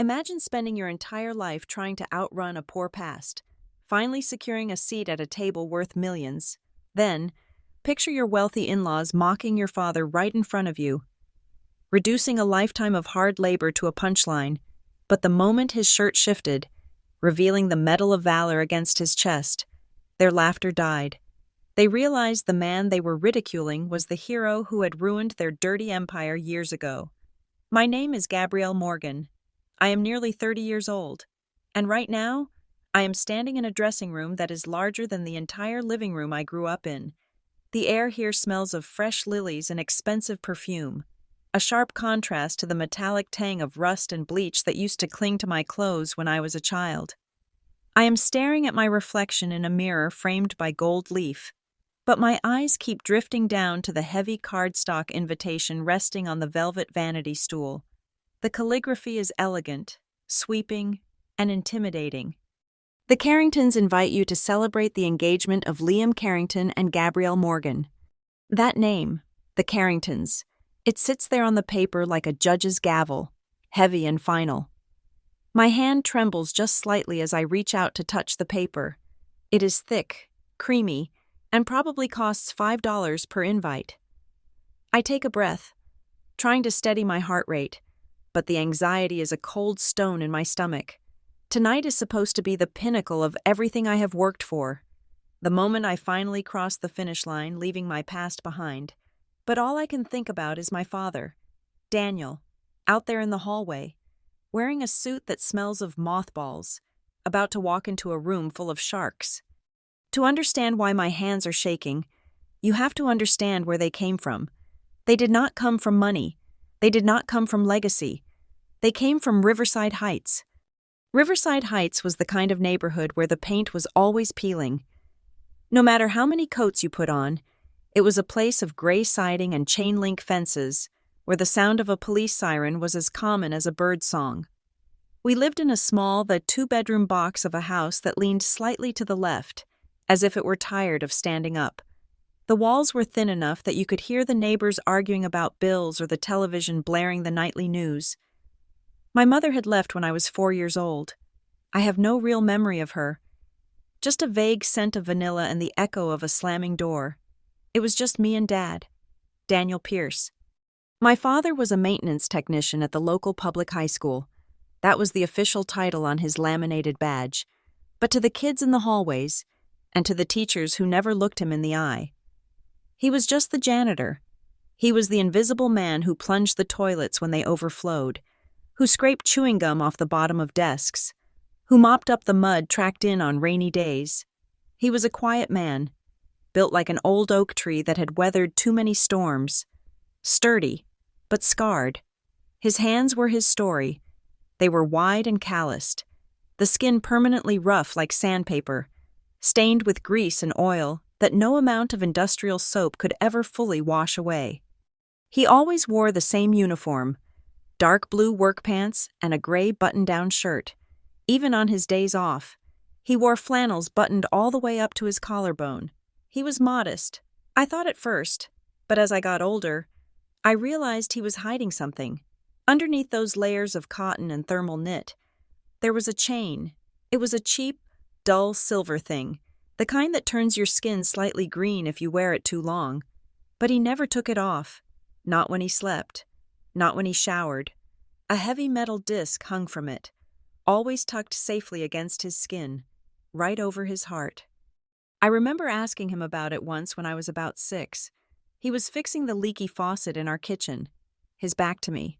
Imagine spending your entire life trying to outrun a poor past, finally securing a seat at a table worth millions. Then, picture your wealthy in-laws mocking your father right in front of you, reducing a lifetime of hard labor to a punchline. But the moment his shirt shifted, revealing the Medal of Valor against his chest, their laughter died. They realized the man they were ridiculing was the hero who had ruined their dirty empire years ago. My name is Gabrielle Morgan. I am nearly 30 years old, and right now, I am standing in a dressing room that is larger than the entire living room I grew up in. The air here smells of fresh lilies and expensive perfume, a sharp contrast to the metallic tang of rust and bleach that used to cling to my clothes when I was a child. I am staring at my reflection in a mirror framed by gold leaf, but my eyes keep drifting down to the heavy cardstock invitation resting on the velvet vanity stool. The calligraphy is elegant, sweeping, and intimidating. The Carringtons invite you to celebrate the engagement of Liam Carrington and Gabrielle Morgan. That name, the Carringtons, it sits there on the paper like a judge's gavel, heavy and final. My hand trembles just slightly as I reach out to touch the paper. It is thick, creamy, and probably costs $5 per invite. I take a breath, trying to steady my heart rate, but the anxiety is a cold stone in my stomach. Tonight is supposed to be the pinnacle of everything I have worked for. The moment I finally cross the finish line, leaving my past behind. But all I can think about is my father, Daniel, out there in the hallway, wearing a suit that smells of mothballs, about to walk into a room full of sharks. To understand why my hands are shaking, you have to understand where they came from. They did not come from money. They did not come from legacy. They came from Riverside Heights. Riverside Heights was the kind of neighborhood where the paint was always peeling. No matter how many coats you put on, it was a place of gray siding and chain-link fences, where the sound of a police siren was as common as a bird's song. We lived in a small, two-bedroom box of a house that leaned slightly to the left, as if it were tired of standing up. The walls were thin enough that you could hear the neighbors arguing about bills or the television blaring the nightly news. My mother had left when I was 4 years old. I have no real memory of her. Just a vague scent of vanilla and the echo of a slamming door. It was just me and Dad, Daniel Pierce. My father was a maintenance technician at the local public high school. That was the official title on his laminated badge. But to the kids in the hallways, and to the teachers who never looked him in the eye, he was just the janitor. He was the invisible man who plunged the toilets when they overflowed, who scraped chewing gum off the bottom of desks, who mopped up the mud tracked in on rainy days. He was a quiet man, built like an old oak tree that had weathered too many storms, sturdy, but scarred. His hands were his story. They were wide and calloused, the skin permanently rough like sandpaper, stained with grease and oil that no amount of industrial soap could ever fully wash away. He always wore the same uniform, dark blue work pants and a gray button-down shirt. Even on his days off, he wore flannels buttoned all the way up to his collarbone. He was modest, I thought at first, but as I got older, I realized he was hiding something. Underneath those layers of cotton and thermal knit, there was a chain. It was a cheap, dull silver thing, the kind that turns your skin slightly green if you wear it too long. But he never took it off, not when he slept, not when he showered. A heavy metal disc hung from it, always tucked safely against his skin, right over his heart. I remember asking him about it once when I was about 6. He was fixing the leaky faucet in our kitchen, his back to me.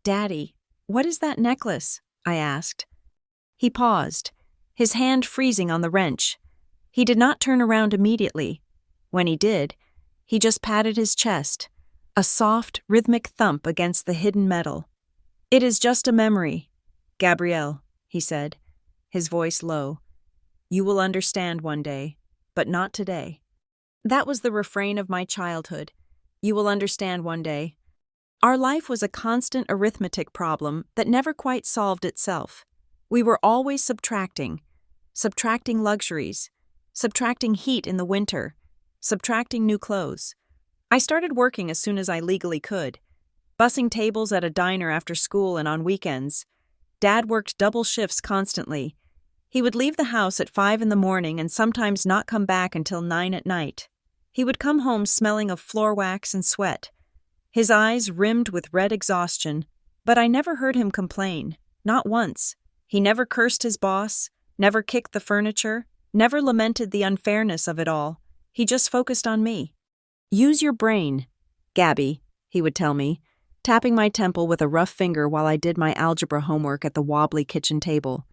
"Daddy, what is that necklace?" I asked. He paused, his hand freezing on the wrench. He did not turn around immediately. When he did, he just patted his chest, a soft, rhythmic thump against the hidden metal. "It is just a memory, Gabrielle," he said, his voice low. "You will understand one day, but not today." That was the refrain of my childhood. You will understand one day. Our life was a constant arithmetic problem that never quite solved itself. We were always subtracting luxuries, subtracting heat in the winter, subtracting new clothes. I started working as soon as I legally could, bussing tables at a diner after school and on weekends. Dad worked double shifts constantly. He would leave the house at 5 in the morning and sometimes not come back until 9 at night. He would come home smelling of floor wax and sweat, his eyes rimmed with red exhaustion, but I never heard him complain, not once. He never cursed his boss, never kicked the furniture, never lamented the unfairness of it all. He just focused on me. "Use your brain, Gabby," he would tell me, tapping my temple with a rough finger while I did my algebra homework at the wobbly kitchen table.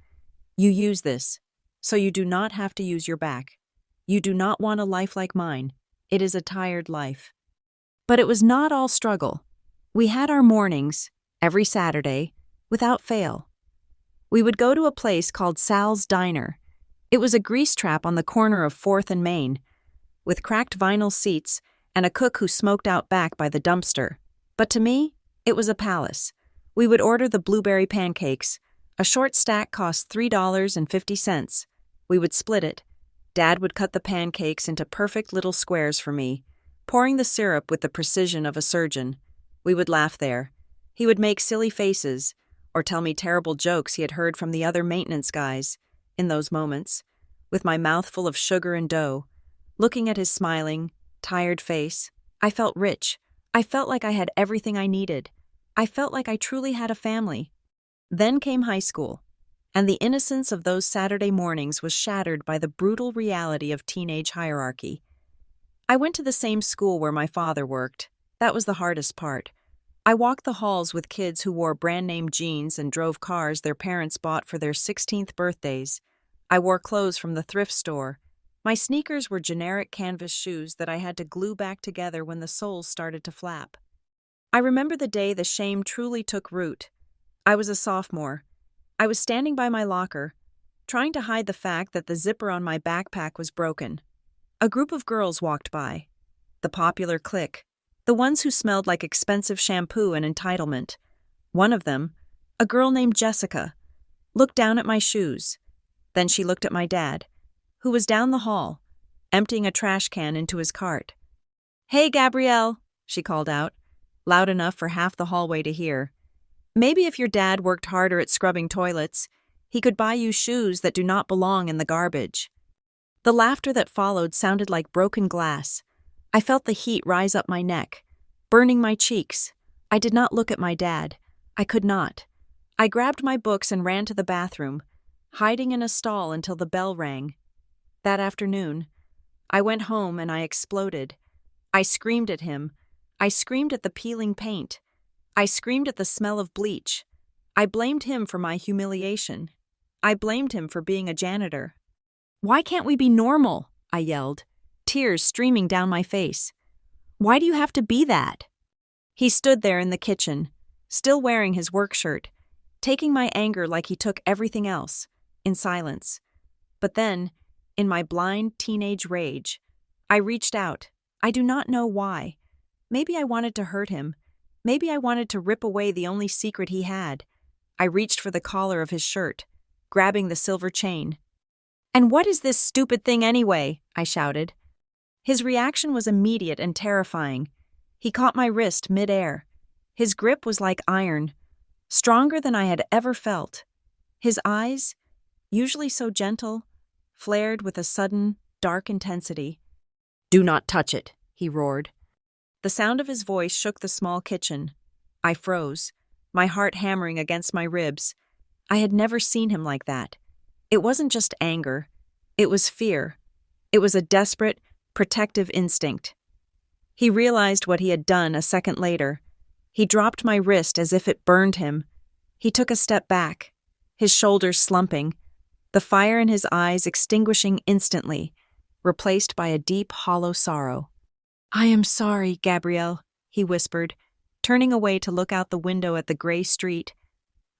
"You use this, so you do not have to use your back. You do not want a life like mine. It is a tired life." But it was not all struggle. We had our mornings, every Saturday, without fail. We would go to a place called Sal's Diner. It was a grease trap on the corner of 4th and Main, with cracked vinyl seats and a cook who smoked out back by the dumpster. But to me, it was a palace. We would order the blueberry pancakes. A short stack cost $3.50. We would split it. Dad would cut the pancakes into perfect little squares for me, pouring the syrup with the precision of a surgeon. We would laugh there. He would make silly faces, or tell me terrible jokes he had heard from the other maintenance guys. In those moments, with my mouth full of sugar and dough, looking at his smiling, tired face, I felt rich. I felt like I had everything I needed. I felt like I truly had a family. Then came high school, and the innocence of those Saturday mornings was shattered by the brutal reality of teenage hierarchy. I went to the same school where my father worked. That was the hardest part. I walked the halls with kids who wore brand-name jeans and drove cars their parents bought for their 16th birthdays. I wore clothes from the thrift store. My sneakers were generic canvas shoes that I had to glue back together when the soles started to flap. I remember the day the shame truly took root. I was a sophomore. I was standing by my locker, trying to hide the fact that the zipper on my backpack was broken. A group of girls walked by. The popular clique. The ones who smelled like expensive shampoo and entitlement. One of them, a girl named Jessica, looked down at my shoes. Then she looked at my dad, who was down the hall, emptying a trash can into his cart. "Hey, Gabrielle," she called out, loud enough for half the hallway to hear. "Maybe if your dad worked harder at scrubbing toilets, he could buy you shoes that do not belong in the garbage." The laughter that followed sounded like broken glass. I felt the heat rise up my neck, burning my cheeks. I did not look at my dad. I could not. I grabbed my books and ran to the bathroom, hiding in a stall until the bell rang. That afternoon, I went home and I exploded. I screamed at him. I screamed at the peeling paint. I screamed at the smell of bleach. I blamed him for my humiliation. I blamed him for being a janitor. "Why can't we be normal?" I yelled, tears streaming down my face. "Why do you have to be that?" He stood there in the kitchen, still wearing his work shirt, taking my anger like he took everything else, in silence. But then, in my blind teenage rage, I reached out. I do not know why. Maybe I wanted to hurt him. Maybe I wanted to rip away the only secret he had. I reached for the collar of his shirt, grabbing the silver chain. "And what is this stupid thing anyway?" I shouted. His reaction was immediate and terrifying. He caught my wrist mid-air. His grip was like iron, stronger than I had ever felt. His eyes, usually so gentle, flared with a sudden, dark intensity. "Do not touch it," he roared. The sound of his voice shook the small kitchen. I froze, my heart hammering against my ribs. I had never seen him like that. It wasn't just anger. It was fear. It was a desperate, protective instinct. He realized what he had done a second later. He dropped my wrist as if it burned him. He took a step back, his shoulders slumping, the fire in his eyes extinguishing instantly, replaced by a deep, hollow sorrow. "I am sorry, Gabrielle," he whispered, turning away to look out the window at the gray street.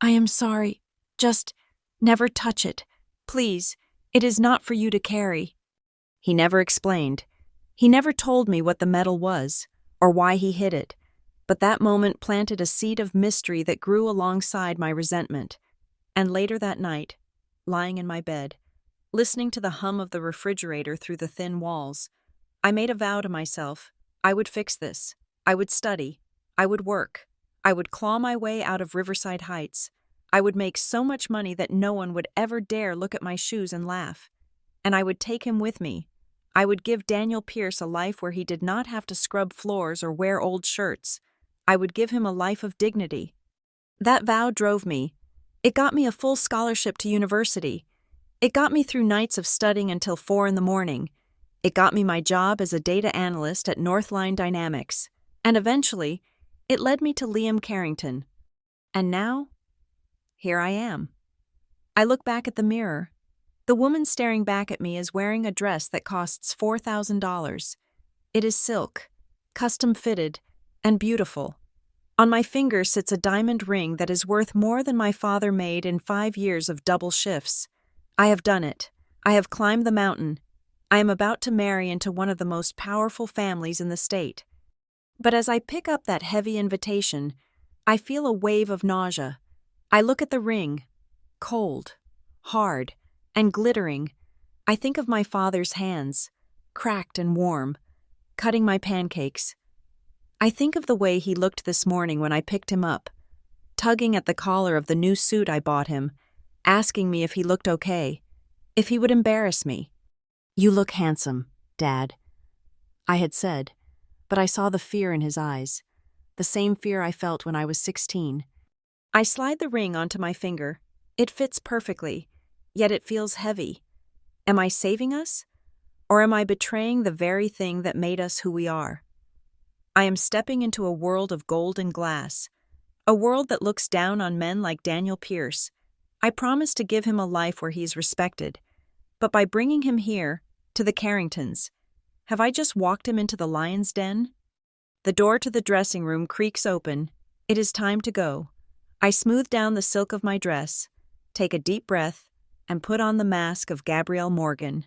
"I am sorry. Just never touch it. Please, it is not for you to carry." He never explained. He never told me what the metal was, or why he hid it, but that moment planted a seed of mystery that grew alongside my resentment. And later that night, lying in my bed, listening to the hum of the refrigerator through the thin walls, I made a vow to myself. I would fix this. I would study. I would work. I would claw my way out of Riverside Heights. I would make so much money that no one would ever dare look at my shoes and laugh. And I would take him with me. I would give Daniel Pierce a life where he did not have to scrub floors or wear old shirts. I would give him a life of dignity. That vow drove me. It got me a full scholarship to university. It got me through nights of studying until 4 in the morning. It got me my job as a data analyst at Northline Dynamics. And eventually, it led me to Liam Carrington. And now, here I am. I look back at the mirror. The woman staring back at me is wearing a dress that costs $4,000. It is silk, custom-fitted, and beautiful. On my finger sits a diamond ring that is worth more than my father made in 5 years of double shifts. I have done it. I have climbed the mountain. I am about to marry into one of the most powerful families in the state. But as I pick up that heavy invitation, I feel a wave of nausea. I look at the ring, cold, hard, and glittering. I think of my father's hands, cracked and warm, cutting my pancakes. I think of the way he looked this morning when I picked him up, tugging at the collar of the new suit I bought him, asking me if he looked okay, if he would embarrass me. "You look handsome, Dad," I had said, but I saw the fear in his eyes, the same fear I felt when I was 16. I slide the ring onto my finger. It fits perfectly, yet it feels heavy. Am I saving us? Or am I betraying the very thing that made us who we are? I am stepping into a world of gold and glass, a world that looks down on men like Daniel Pierce. I promise to give him a life where he is respected, but by bringing him here, to the Carringtons, have I just walked him into the lion's den? The door to the dressing room creaks open. It is time to go. I smooth down the silk of my dress, take a deep breath, and put on the mask of Gabrielle Morgan,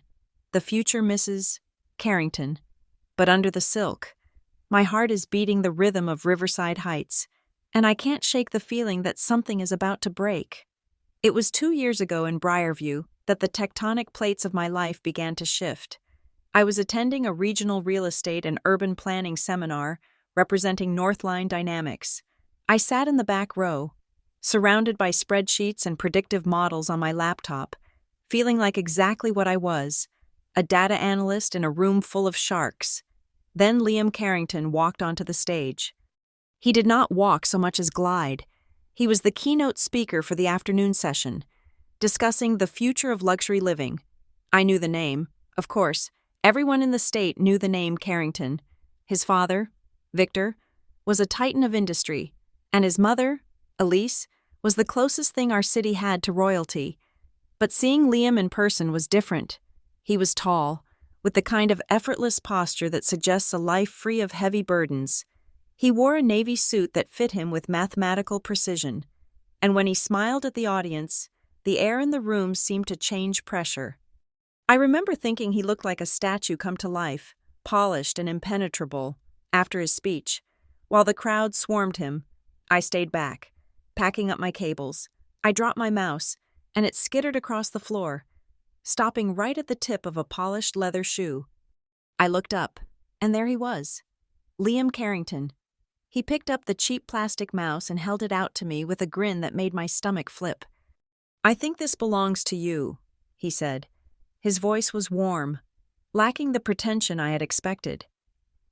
the future Mrs. Carrington. But under the silk, my heart is beating the rhythm of Riverside Heights, and I can't shake the feeling that something is about to break. It was 2 years ago in Briarview that the tectonic plates of my life began to shift. I was attending a regional real estate and urban planning seminar representing Northline Dynamics. I sat in the back row, surrounded by spreadsheets and predictive models on my laptop, feeling like exactly what I was, a data analyst in a room full of sharks. Then Liam Carrington walked onto the stage. He did not walk so much as glide. He was the keynote speaker for the afternoon session, discussing the future of luxury living. I knew the name. Of course, everyone in the state knew the name Carrington. His father, Victor, was a titan of industry, and his mother, Elise, was the closest thing our city had to royalty. But seeing Liam in person was different. He was tall, with the kind of effortless posture that suggests a life free of heavy burdens. He wore a navy suit that fit him with mathematical precision, and when he smiled at the audience, the air in the room seemed to change pressure. I remember thinking he looked like a statue come to life, polished and impenetrable, after his speech. While the crowd swarmed him, I stayed back, packing up my cables. I dropped my mouse, and it skittered across the floor, stopping right at the tip of a polished leather shoe. I looked up, and there he was, Liam Carrington. He picked up the cheap plastic mouse and held it out to me with a grin that made my stomach flip. "I think this belongs to you," he said. His voice was warm, lacking the pretension I had expected.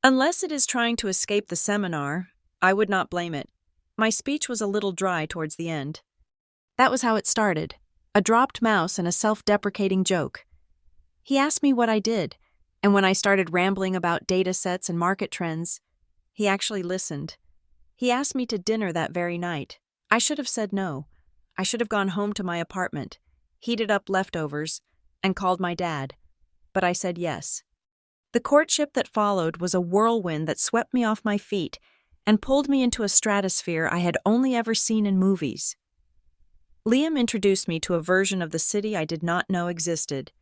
"Unless it is trying to escape the seminar, I would not blame it." My speech was a little dry towards the end. That was how it started, a dropped mouse and a self-deprecating joke. He asked me what I did, and when I started rambling about data sets and market trends, he actually listened. He asked me to dinner that very night. I should have said no. I should have gone home to my apartment, heated up leftovers, and called my dad. But I said yes. The courtship that followed was a whirlwind that swept me off my feet and pulled me into a stratosphere I had only ever seen in movies. Liam introduced me to a version of the city I did not know existed.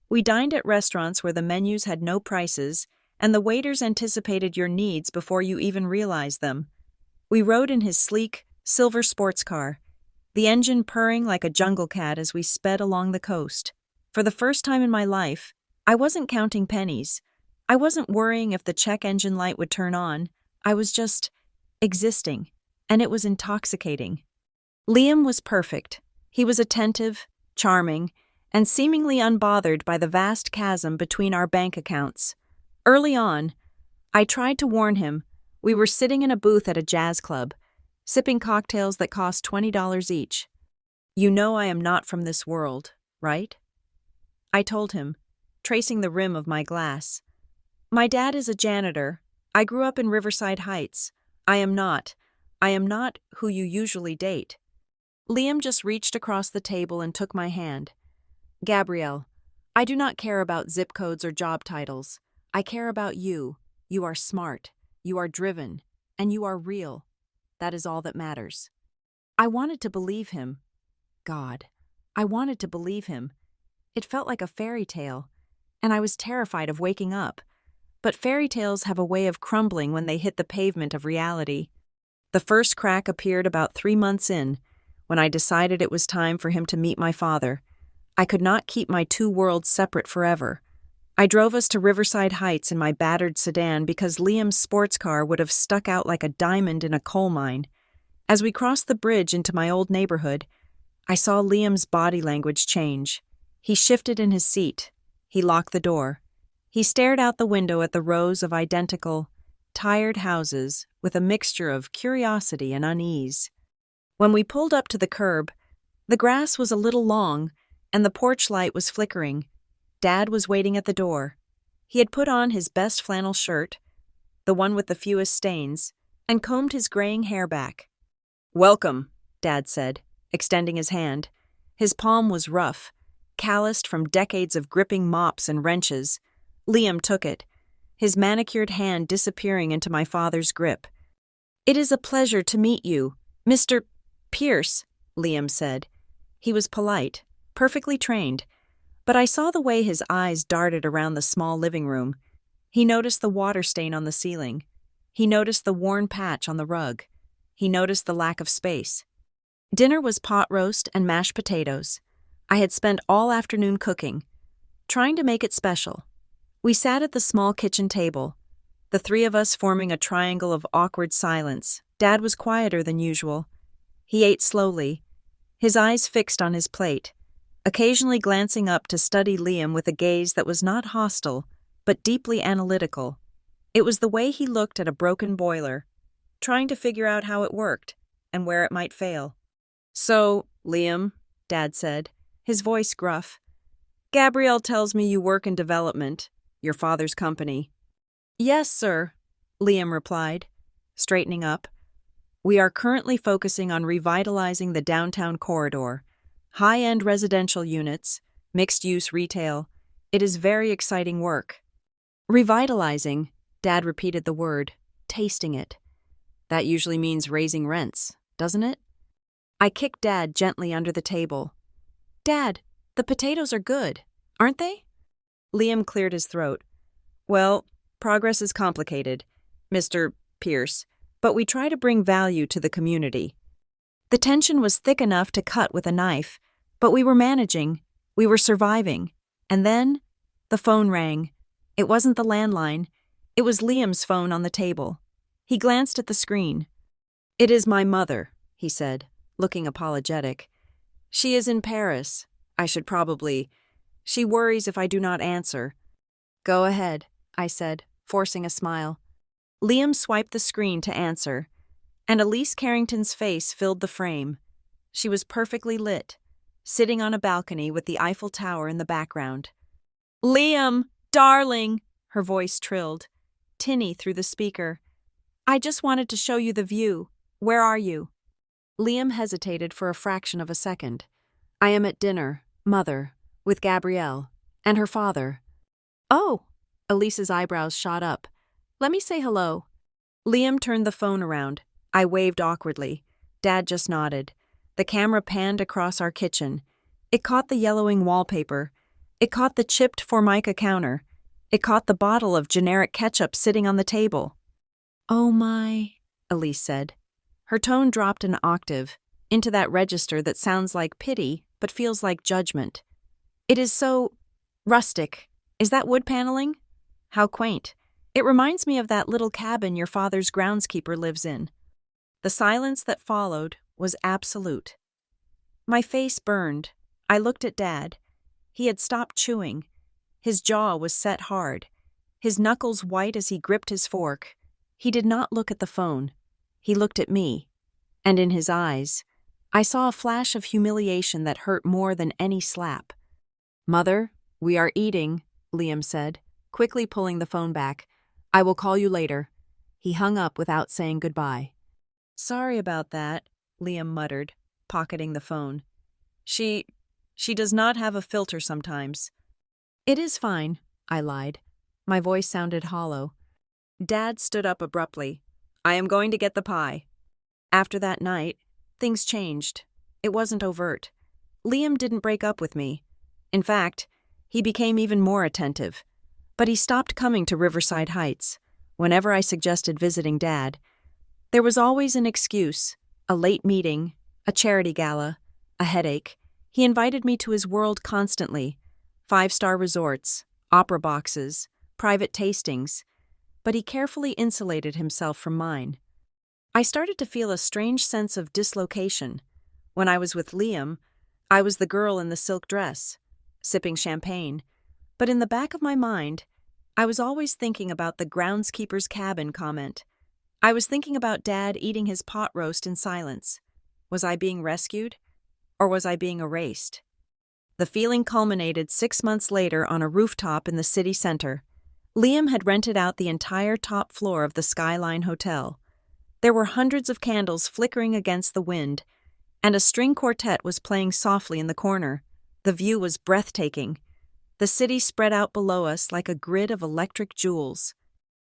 We dined at restaurants where the menus had no prices, and the waiters anticipated your needs before you even realized them. We rode in his sleek, silver sports car, the engine purring like a jungle cat as we sped along the coast. For the first time in my life, I wasn't counting pennies. I wasn't worrying if the check engine light would turn on. I was just existing, and it was intoxicating. Liam was perfect. He was attentive, charming, and seemingly unbothered by the vast chasm between our bank accounts. Early on, I tried to warn him. We were sitting in a booth at a jazz club, sipping cocktails that cost $20 each. "You know I am not from this world, right?" I told him, tracing the rim of my glass. "My dad is a janitor. I grew up in Riverside Heights. I am not who you usually date." Liam just reached across the table and took my hand. "Gabrielle, I do not care about zip codes or job titles. I care about you. You are smart, you are driven, and you are real. That is all that matters." I wanted to believe him. God, I wanted to believe him. It felt like a fairy tale, and I was terrified of waking up. But fairy tales have a way of crumbling when they hit the pavement of reality. The first crack appeared about 3 months in, when I decided it was time for him to meet my father. I could not keep my two worlds separate forever. I drove us to Riverside Heights in my battered sedan because Liam's sports car would have stuck out like a diamond in a coal mine. As we crossed the bridge into my old neighborhood, I saw Liam's body language change. He shifted in his seat. He locked the door. He stared out the window at the rows of identical, tired houses with a mixture of curiosity and unease. When we pulled up to the curb, the grass was a little long and the porch light was flickering. Dad was waiting at the door. He had put on his best flannel shirt, the one with the fewest stains, and combed his graying hair back. "Welcome," Dad said, extending his hand. His palm was rough, calloused from decades of gripping mops and wrenches. Liam took it, his manicured hand disappearing into my father's grip. "It is a pleasure to meet you, Mr. Pierce," Liam said. He was polite, perfectly trained, but I saw the way his eyes darted around the small living room. He noticed the water stain on the ceiling. He noticed the worn patch on the rug. He noticed the lack of space. Dinner was pot roast and mashed potatoes. I had spent all afternoon cooking, trying to make it special. We sat at the small kitchen table, the three of us forming a triangle of awkward silence. Dad was quieter than usual. He ate slowly, his eyes fixed on his plate, occasionally glancing up to study Liam with a gaze that was not hostile, but deeply analytical. It was the way he looked at a broken boiler, trying to figure out how it worked and where it might fail. "So, Liam," Dad said, his voice gruff, "Gabrielle tells me you work in development, your father's company." "Yes, sir," Liam replied, straightening up. "We are currently focusing on revitalizing the downtown corridor, high-end residential units, mixed-use retail. It is very exciting work." "Revitalizing," Dad repeated the word, tasting it. "That usually means raising rents, doesn't it?" I kicked Dad gently under the table. "Dad, the potatoes are good, aren't they?" Liam cleared his throat. "Well, progress is complicated, Mr. Pierce, but we try to bring value to the community." The tension was thick enough to cut with a knife, but we were managing, we were surviving. And then, the phone rang. It wasn't the landline, it was Liam's phone on the table. He glanced at the screen. "It is my mother," he said, looking apologetic. "She is in Paris. She worries if I do not answer." "Go ahead," I said, forcing a smile. Liam swiped the screen to answer, and Elise Carrington's face filled the frame. She was perfectly lit, sitting on a balcony with the Eiffel Tower in the background. "Liam, darling," her voice trilled, tinny through the speaker. "I just wanted to show you the view. Where are you?" Liam hesitated for a fraction of a second. "I am at dinner, Mother, with Gabrielle, and her father." "Oh," Elise's eyebrows shot up. "Let me say hello." Liam turned the phone around. I waved awkwardly. Dad just nodded. The camera panned across our kitchen. It caught the yellowing wallpaper. It caught the chipped Formica counter. It caught the bottle of generic ketchup sitting on the table. "Oh my," Elise said. Her tone dropped an octave, into that register that sounds like pity but feels like judgment. "It is so rustic. Is that wood paneling? How quaint. It reminds me of that little cabin your father's groundskeeper lives in." The silence that followed was absolute. My face burned. I looked at Dad. He had stopped chewing. His jaw was set hard, his knuckles white as he gripped his fork. He did not look at the phone. He looked at me. And in his eyes, I saw a flash of humiliation that hurt more than any slap. "Mother, we are eating," Liam said, quickly pulling the phone back. "I will call you later." He hung up without saying goodbye. "Sorry about that," Liam muttered, pocketing the phone. She does not have a filter sometimes." "It is fine," I lied. My voice sounded hollow. Dad stood up abruptly. "I am going to get the pie." After that night, things changed. It wasn't overt. Liam didn't break up with me. In fact, he became even more attentive. But he stopped coming to Riverside Heights. Whenever I suggested visiting Dad, there was always an excuse: a late meeting, a charity gala, a headache. He invited me to his world constantly: 5-star resorts, opera boxes, private tastings. But he carefully insulated himself from mine. I started to feel a strange sense of dislocation. When I was with Liam, I was the girl in the silk dress, sipping champagne. But in the back of my mind, I was always thinking about the groundskeeper's cabin comment. I was thinking about Dad eating his pot roast in silence. Was I being rescued? Or was I being erased? The feeling culminated 6 months later on a rooftop in the city center. Liam had rented out the entire top floor of the Skyline Hotel. There were hundreds of candles flickering against the wind, and a string quartet was playing softly in the corner. The view was breathtaking. The city spread out below us like a grid of electric jewels.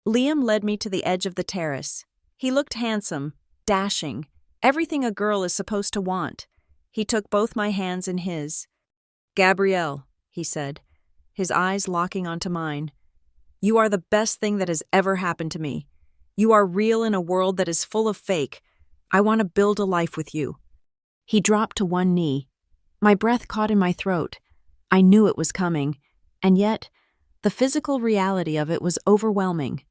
Liam led me to the edge of the terrace. He looked handsome, dashing, everything a girl is supposed to want. He took both my hands in his. "Gabrielle," he said, his eyes locking onto mine, "you are the best thing that has ever happened to me. You are real in a world that is full of fake. I want to build a life with you." He dropped to one knee. My breath caught in my throat. I knew it was coming, and yet the physical reality of it was overwhelming.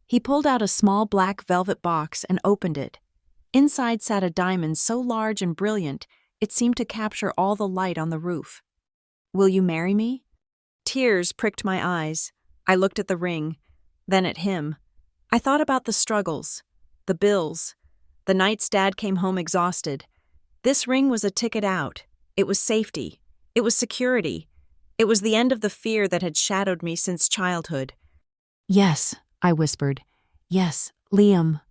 He pulled out a small black velvet box and opened it. Inside sat a diamond so large and brilliant it seemed to capture all the light on the roof. "Will you marry me?" Tears pricked my eyes. I looked at the ring, then at him. I thought about the struggles, the bills, the nights Dad came home exhausted. This ring was a ticket out. It was safety. It was security. It was the end of the fear that had shadowed me since childhood. "Yes," I whispered. "Yes, Liam."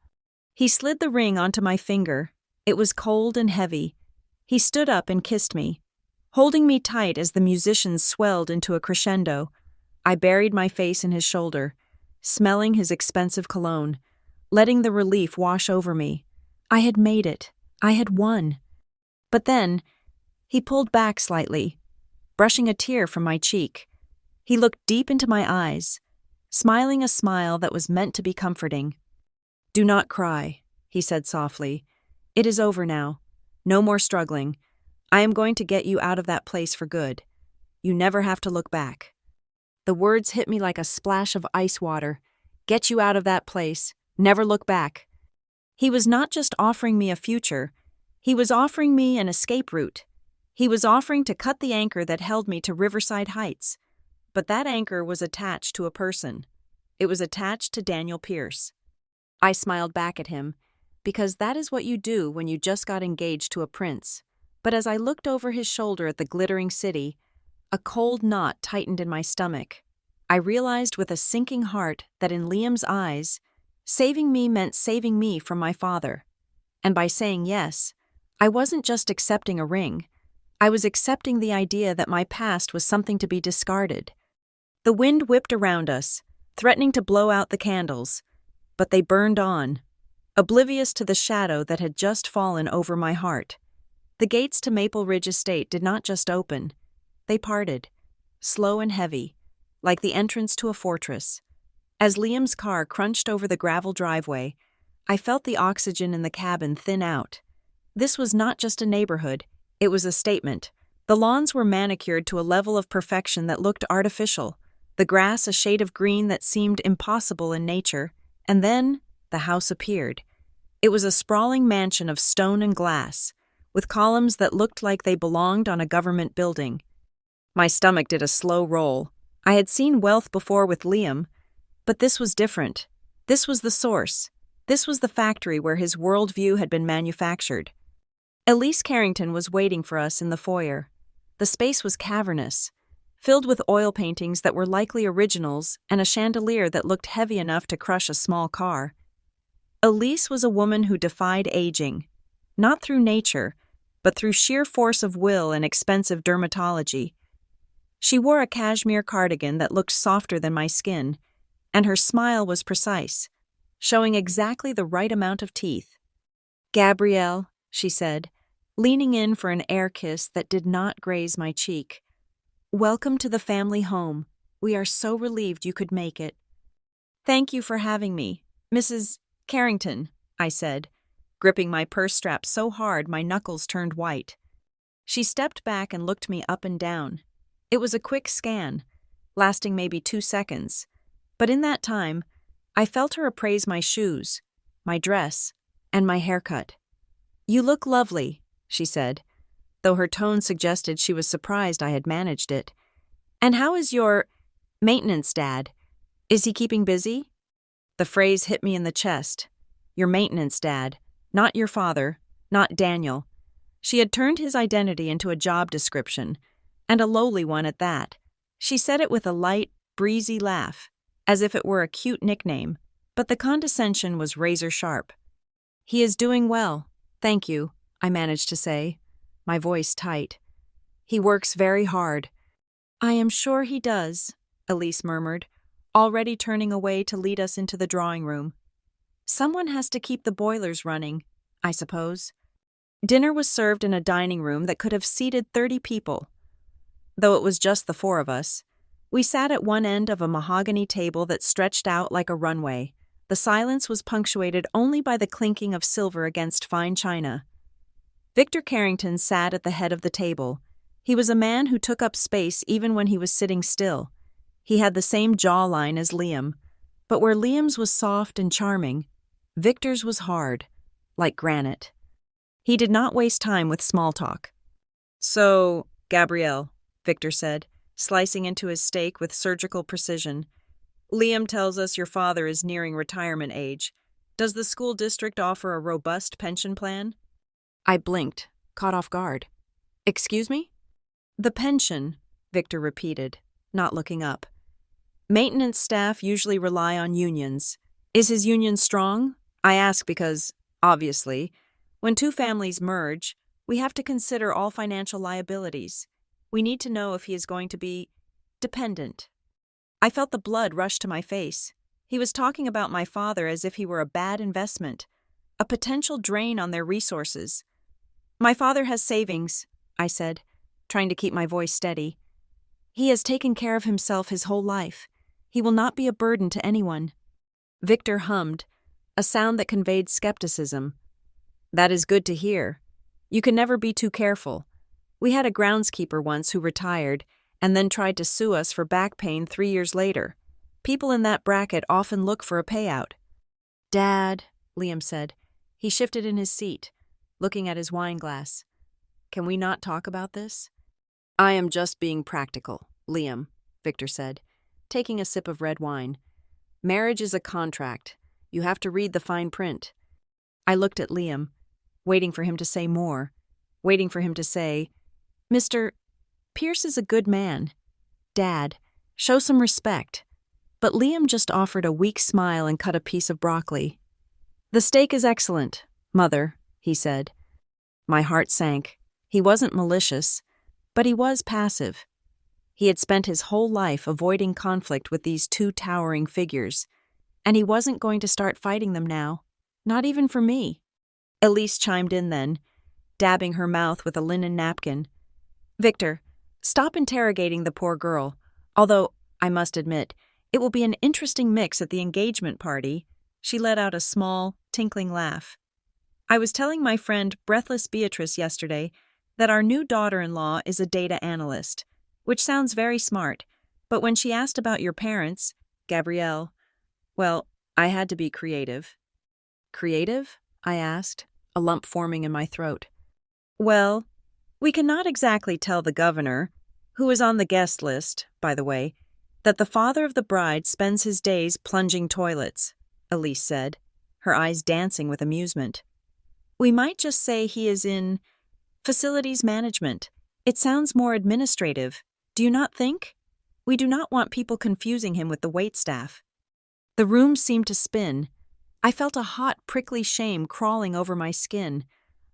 He slid the ring onto my finger. It was cold and heavy. He stood up and kissed me, holding me tight as the musicians swelled into a crescendo. I buried my face in his shoulder, smelling his expensive cologne, letting the relief wash over me. I had made it. I had won. But then, he pulled back slightly, brushing a tear from my cheek. He looked deep into my eyes, smiling a smile that was meant to be comforting. "Do not cry," he said softly. "It is over now. No more struggling. I am going to get you out of that place for good. You never have to look back." The words hit me like a splash of ice water. Get you out of that place. Never look back. He was not just offering me a future. He was offering me an escape route. He was offering to cut the anchor that held me to Riverside Heights. But that anchor was attached to a person. It was attached to Daniel Pierce. I smiled back at him, because that is what you do when you just got engaged to a prince. But as I looked over his shoulder at the glittering city, a cold knot tightened in my stomach. I realized with a sinking heart that in Liam's eyes, saving me meant saving me from my father. And by saying yes, I wasn't just accepting a ring. I was accepting the idea that my past was something to be discarded. The wind whipped around us, threatening to blow out the candles, but they burned on, oblivious to the shadow that had just fallen over my heart. The gates to Maple Ridge Estate did not just open. They parted, slow and heavy, like the entrance to a fortress. As Liam's car crunched over the gravel driveway, I felt the oxygen in the cabin thin out. This was not just a neighborhood, it was a statement. The lawns were manicured to a level of perfection that looked artificial, the grass a shade of green that seemed impossible in nature, and then the house appeared. It was a sprawling mansion of stone and glass, with columns that looked like they belonged on a government building. My stomach did a slow roll. I had seen wealth before with Liam, but this was different. This was the source. This was the factory where his worldview had been manufactured. Elise Carrington was waiting for us in the foyer. The space was cavernous, filled with oil paintings that were likely originals and a chandelier that looked heavy enough to crush a small car. Elise was a woman who defied aging, not through nature, but through sheer force of will and expensive dermatology. She wore a cashmere cardigan that looked softer than my skin, and her smile was precise, showing exactly the right amount of teeth. "Gabrielle," she said, leaning in for an air kiss that did not graze my cheek. "Welcome to the family home. We are so relieved you could make it." "Thank you for having me, Mrs. Carrington," I said, gripping my purse strap so hard my knuckles turned white. She stepped back and looked me up and down. It was a quick scan, lasting maybe 2 seconds, but in that time, I felt her appraise my shoes, my dress, and my haircut. "You look lovely," she said, though her tone suggested she was surprised I had managed it. "And how is your maintenance dad? Is he keeping busy?" The phrase hit me in the chest. Your maintenance dad, not your father, not Daniel. She had turned his identity into a job description, and a lowly one at that. She said it with a light, breezy laugh, as if it were a cute nickname, but the condescension was razor-sharp. "He is doing well, thank you," I managed to say, my voice tight. "He works very hard." "I am sure he does," Elise murmured, already turning away to lead us into the drawing room. "Someone has to keep the boilers running, I suppose." Dinner was served in a dining room that could have seated 30 people. Though it was just the 4 of us, we sat at one end of a mahogany table that stretched out like a runway. The silence was punctuated only by the clinking of silver against fine china. Victor Carrington sat at the head of the table. He was a man who took up space even when he was sitting still. He had the same jawline as Liam, but where Liam's was soft and charming, Victor's was hard, like granite. He did not waste time with small talk. "So, Gabrielle," Victor said, slicing into his steak with surgical precision, "Liam tells us your father is nearing retirement age. Does the school district offer a robust pension plan?" I blinked, caught off guard. "Excuse me?" "The pension," Victor repeated, not looking up. "Maintenance staff usually rely on unions. Is his union strong? I ask because, obviously, when 2 families merge, we have to consider all financial liabilities. We need to know if he is going to be dependent." I felt the blood rush to my face. He was talking about my father as if he were a bad investment, a potential drain on their resources. "My father has savings," I said, trying to keep my voice steady. "He has taken care of himself his whole life. He will not be a burden to anyone." Victor hummed, a sound that conveyed skepticism. "That is good to hear. You can never be too careful. We had a groundskeeper once who retired and then tried to sue us for back pain 3 years later. People in that bracket often look for a payout." "Dad," Liam said. He shifted in his seat, looking at his wine glass. "Can we not talk about this?" "I am just being practical, Liam," Victor said, taking a sip of red wine. "Marriage is a contract. You have to read the fine print." I looked at Liam, waiting for him to say more, waiting for him to say, "Mr. Pierce is a good man. Dad, show some respect." But Liam just offered a weak smile and cut a piece of broccoli. "The steak is excellent, Mother," he said. My heart sank. He wasn't malicious, but he was passive. He had spent his whole life avoiding conflict with these 2 towering figures, and he wasn't going to start fighting them now, not even for me. Elise chimed in then, dabbing her mouth with a linen napkin. "Victor, stop interrogating the poor girl, although, I must admit, it will be an interesting mix at the engagement party." She let out a small, tinkling laugh. "I was telling my friend Breathless Beatrice yesterday that our new daughter-in-law is a data analyst, which sounds very smart, but when she asked about your parents, Gabrielle, well, I had to be creative." "Creative?" I asked, a lump forming in my throat. Well, we cannot exactly tell the governor, who is on the guest list, by the way, that the father of the bride spends his days plunging toilets, Elise said, her eyes dancing with amusement. We might just say he is in facilities management. It sounds more administrative, do you not think? We do not want people confusing him with the waitstaff. The room seemed to spin. I felt a hot, prickly shame crawling over my skin.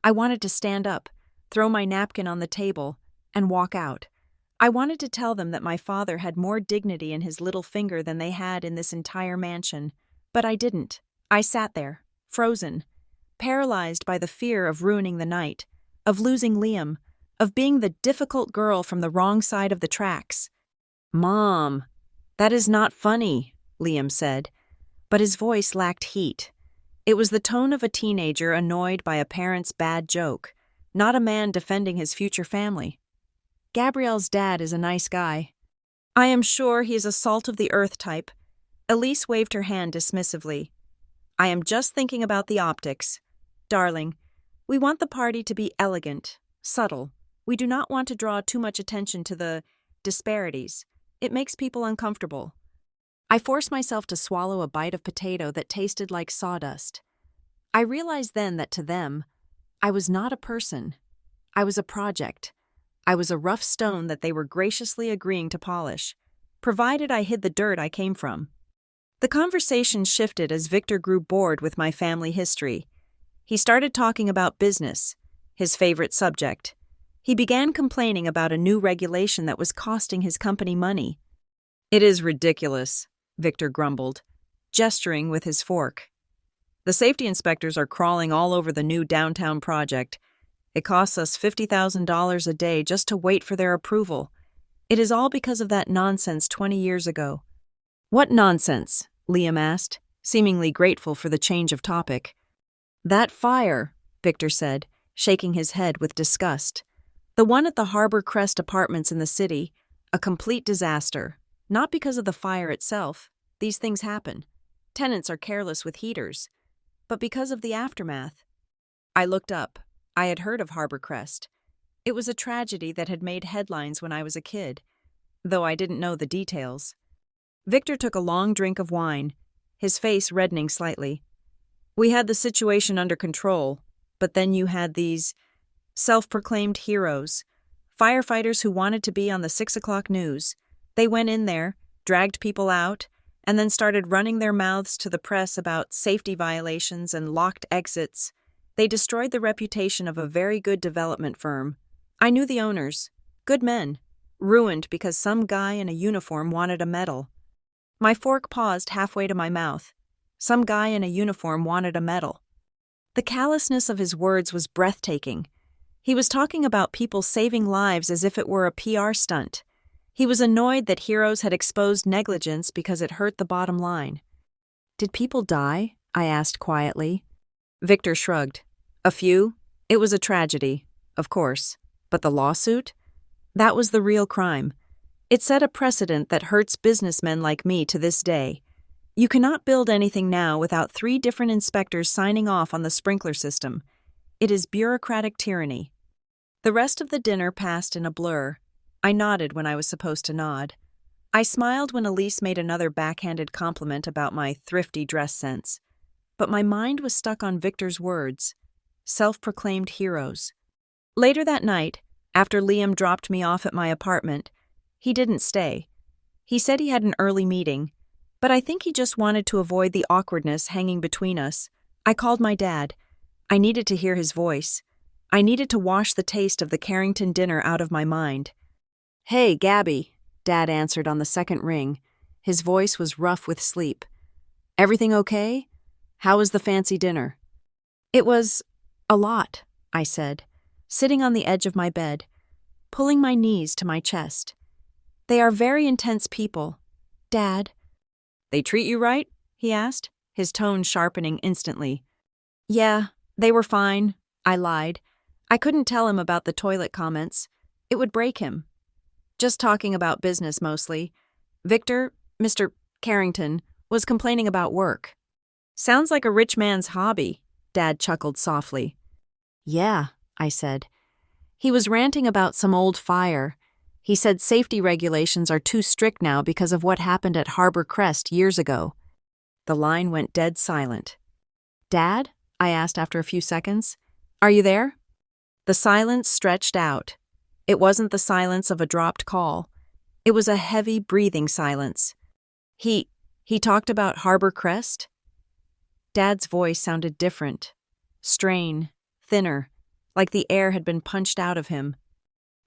I wanted to stand up, throw my napkin on the table, and walk out. I wanted to tell them that my father had more dignity in his little finger than they had in this entire mansion, but I didn't. I sat there, frozen, paralyzed by the fear of ruining the night, of losing Liam, of being the difficult girl from the wrong side of the tracks. "Mom, that is not funny," Liam said, but his voice lacked heat. It was the tone of a teenager annoyed by a parent's bad joke, not a man defending his future family. "Gabrielle's dad is a nice guy. I am sure he is a salt-of-the-earth type." Elise waved her hand dismissively. "I am just thinking about the optics. Darling, we want the party to be elegant, subtle. We do not want to draw too much attention to the disparities. It makes people uncomfortable." I forced myself to swallow a bite of potato that tasted like sawdust. I realized then that to them, I was not a person. I was a project. I was a rough stone that they were graciously agreeing to polish, provided I hid the dirt I came from. The conversation shifted as Victor grew bored with my family history. He started talking about business, his favorite subject. He began complaining about a new regulation that was costing his company money. "It is ridiculous," Victor grumbled, gesturing with his fork. "The safety inspectors are crawling all over the new downtown project. It costs us $50,000 a day just to wait for their approval. It is all because of that nonsense 20 years ago." "What nonsense?" Liam asked, seemingly grateful for the change of topic. "That fire," Victor said, shaking his head with disgust. "The one at the Harbor Crest Apartments in the city, a complete disaster. Not because of the fire itself. These things happen. Tenants are careless with heaters. But because of the aftermath." I looked up. I had heard of Harbor Crest. It was a tragedy that had made headlines when I was a kid, though I didn't know the details. Victor took a long drink of wine, his face reddening slightly. "We had the situation under control, but then you had these self-proclaimed heroes, firefighters who wanted to be on the 6 o'clock news. They went in there, dragged people out, and then started running their mouths to the press about safety violations and locked exits. They destroyed the reputation of a very good development firm. I knew the owners. Good men. Ruined because some guy in a uniform wanted a medal." My fork paused halfway to my mouth. Some guy in a uniform wanted a medal. The callousness of his words was breathtaking. He was talking about people saving lives as if it were a PR stunt. He was annoyed that heroes had exposed negligence because it hurt the bottom line. "Did people die?" I asked quietly. Victor shrugged. "A few. It was a tragedy, of course. But the lawsuit? That was the real crime. It set a precedent that hurts businessmen like me to this day. You cannot build anything now without 3 different inspectors signing off on the sprinkler system. It is bureaucratic tyranny." The rest of the dinner passed in a blur. I nodded when I was supposed to nod. I smiled when Elise made another backhanded compliment about my thrifty dress sense. But my mind was stuck on Victor's words. Self-proclaimed heroes. Later that night, after Liam dropped me off at my apartment, he didn't stay. He said he had an early meeting, but I think he just wanted to avoid the awkwardness hanging between us. I called my dad. I needed to hear his voice. I needed to wash the taste of the Carrington dinner out of my mind. "Hey, Gabby," Dad answered on the second ring. His voice was rough with sleep. "Everything okay? How was the fancy dinner?" "It was a lot," I said, sitting on the edge of my bed, pulling my knees to my chest. "They are very intense people. Dad." "They treat you right?" he asked, his tone sharpening instantly. "Yeah, they were fine," I lied. I couldn't tell him about the toilet comments. It would break him. "Just talking about business mostly. Victor, Mr. Carrington, was complaining about work." "Sounds like a rich man's hobby," Dad chuckled softly. "Yeah," I said. He was ranting about some old fire. He said safety regulations are too strict now because of what happened at Harbor Crest years ago. The line went dead silent. "Dad?" I asked after a few seconds. "Are you there?" The silence stretched out. It wasn't the silence of a dropped call. It was a heavy, breathing silence. He talked about Harbor Crest? Dad's voice sounded different. Strain, thinner, like the air had been punched out of him.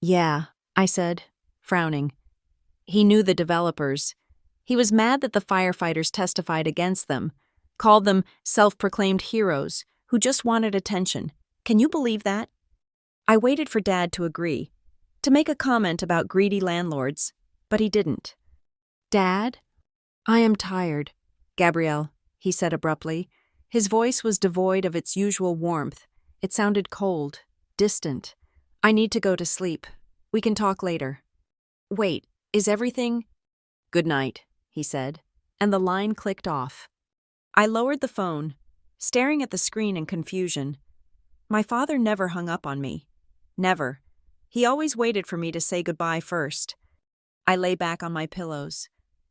"Yeah," I said, frowning. He knew the developers. He was mad that the firefighters testified against them, called them self-proclaimed heroes who just wanted attention. Can you believe that? I waited for Dad to agree, to make a comment about greedy landlords, but he didn't. "Dad? I am tired, Gabrielle," he said abruptly. His voice was devoid of its usual warmth. It sounded cold, distant. "I need to go to sleep. We can talk later." "Wait, is everything—" "Good night," he said, and the line clicked off. I lowered the phone, staring at the screen in confusion. My father never hung up on me. Never. He always waited for me to say goodbye first. I lay back on my pillows,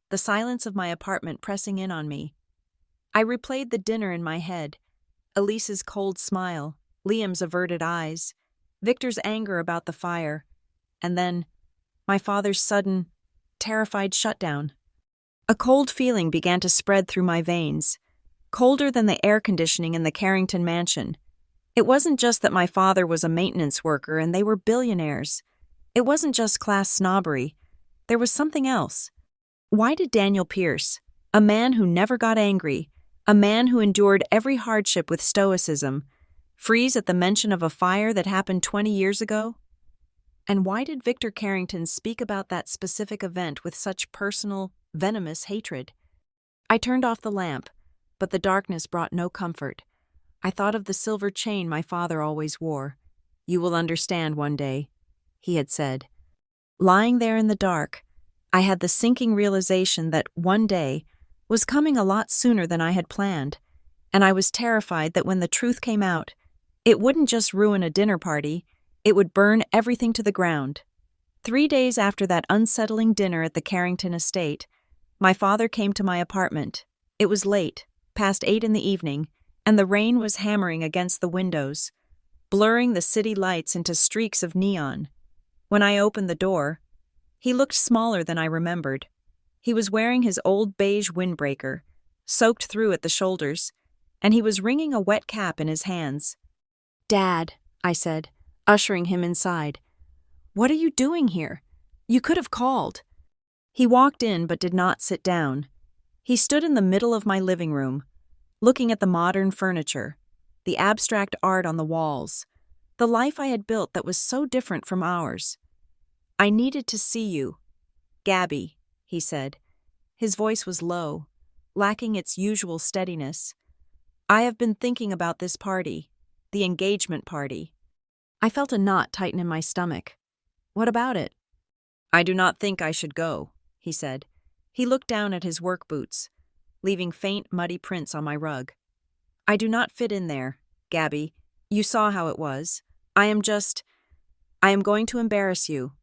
the silence of my apartment pressing in on me. I replayed the dinner in my head. Elise's cold smile, Liam's averted eyes, Victor's anger about the fire, and then my father's sudden, terrified shutdown. A cold feeling began to spread through my veins, colder than the air conditioning in the Carrington mansion. It wasn't just that my father was a maintenance worker and they were billionaires. It wasn't just class snobbery. There was something else. Why did Daniel Pierce, a man who never got angry, a man who endured every hardship with stoicism, freeze at the mention of a fire that happened 20 years ago? And why did Victor Carrington speak about that specific event with such personal, venomous hatred? I turned off the lamp, but the darkness brought no comfort. I thought of the silver chain my father always wore. "You will understand one day," he had said. Lying there in the dark, I had the sinking realization that one day was coming a lot sooner than I had planned, and I was terrified that when the truth came out, it wouldn't just ruin a dinner party, it would burn everything to the ground. 3 days after that unsettling dinner at the Carrington estate, my father came to my apartment. It was late, past 8 in the evening, and the rain was hammering against the windows, blurring the city lights into streaks of neon. When I opened the door, he looked smaller than I remembered. He was wearing his old beige windbreaker, soaked through at the shoulders, and he was wringing a wet cap in his hands. "Dad," I said, ushering him inside. "What are you doing here? You could have called." He walked in but did not sit down. He stood in the middle of my living room, looking at the modern furniture, the abstract art on the walls, the life I had built that was so different from ours. "I needed to see you, Gabby," he said. His voice was low, lacking its usual steadiness. "I have been thinking about this party, the engagement party." I felt a knot tighten in my stomach. "What about it?" "I do not think I should go," he said. He looked down at his work boots, leaving faint, muddy prints on my rug. "I do not fit in there, Gabby. You saw how it was. I am going to embarrass you.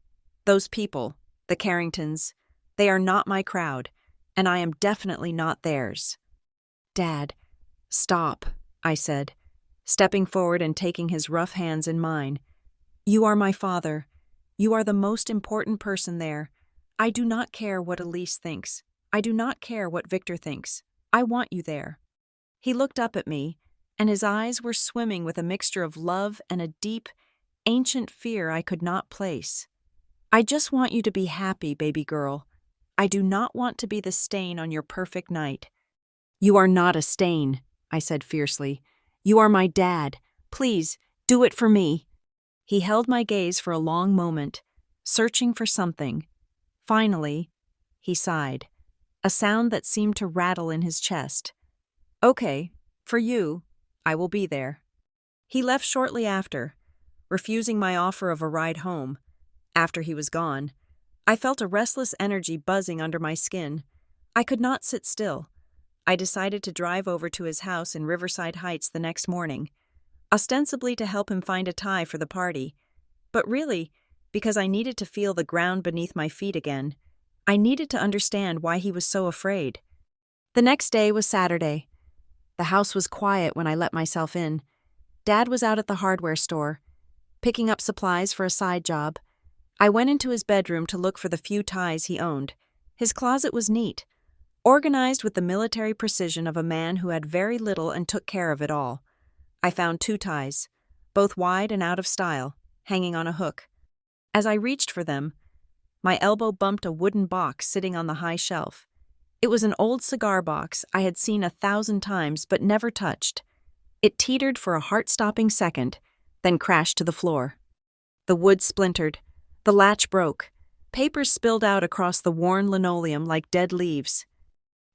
Those people, the Carringtons, they are not my crowd, and I am definitely not theirs." "Dad, stop," I said, stepping forward and taking his rough hands in mine. "You are my father. You are the most important person there. I do not care what Elise thinks. I do not care what Victor thinks. I want you there." He looked up at me, and his eyes were swimming with a mixture of love and a deep, ancient fear I could not place. "I just want you to be happy, baby girl. I do not want to be the stain on your perfect night." "You are not a stain," I said fiercely. "You are my dad. Please, do it for me." He held my gaze for a long moment, searching for something. Finally, he sighed, a sound that seemed to rattle in his chest. "Okay, for you, I will be there." He left shortly after, refusing my offer of a ride home. After he was gone, I felt a restless energy buzzing under my skin. I could not sit still. I decided to drive over to his house in Riverside Heights the next morning, ostensibly to help him find a tie for the party. but really, because I needed to feel the ground beneath my feet again. I needed to understand why he was so afraid. The next day was Saturday. The house was quiet when I let myself in. Dad was out at the hardware store, picking up supplies for a side job. I went into his bedroom to look for the few ties he owned. His closet was neat, organized with the military precision of a man who had very little and took care of it all. I found 2 ties, both wide and out of style, hanging on a hook. As I reached for them, my elbow bumped a wooden box sitting on the high shelf. It was an old cigar box I had seen 1,000 times but never touched. It teetered for a heart-stopping second, then crashed to the floor. The wood splintered. The latch broke. Papers spilled out across the worn linoleum like dead leaves.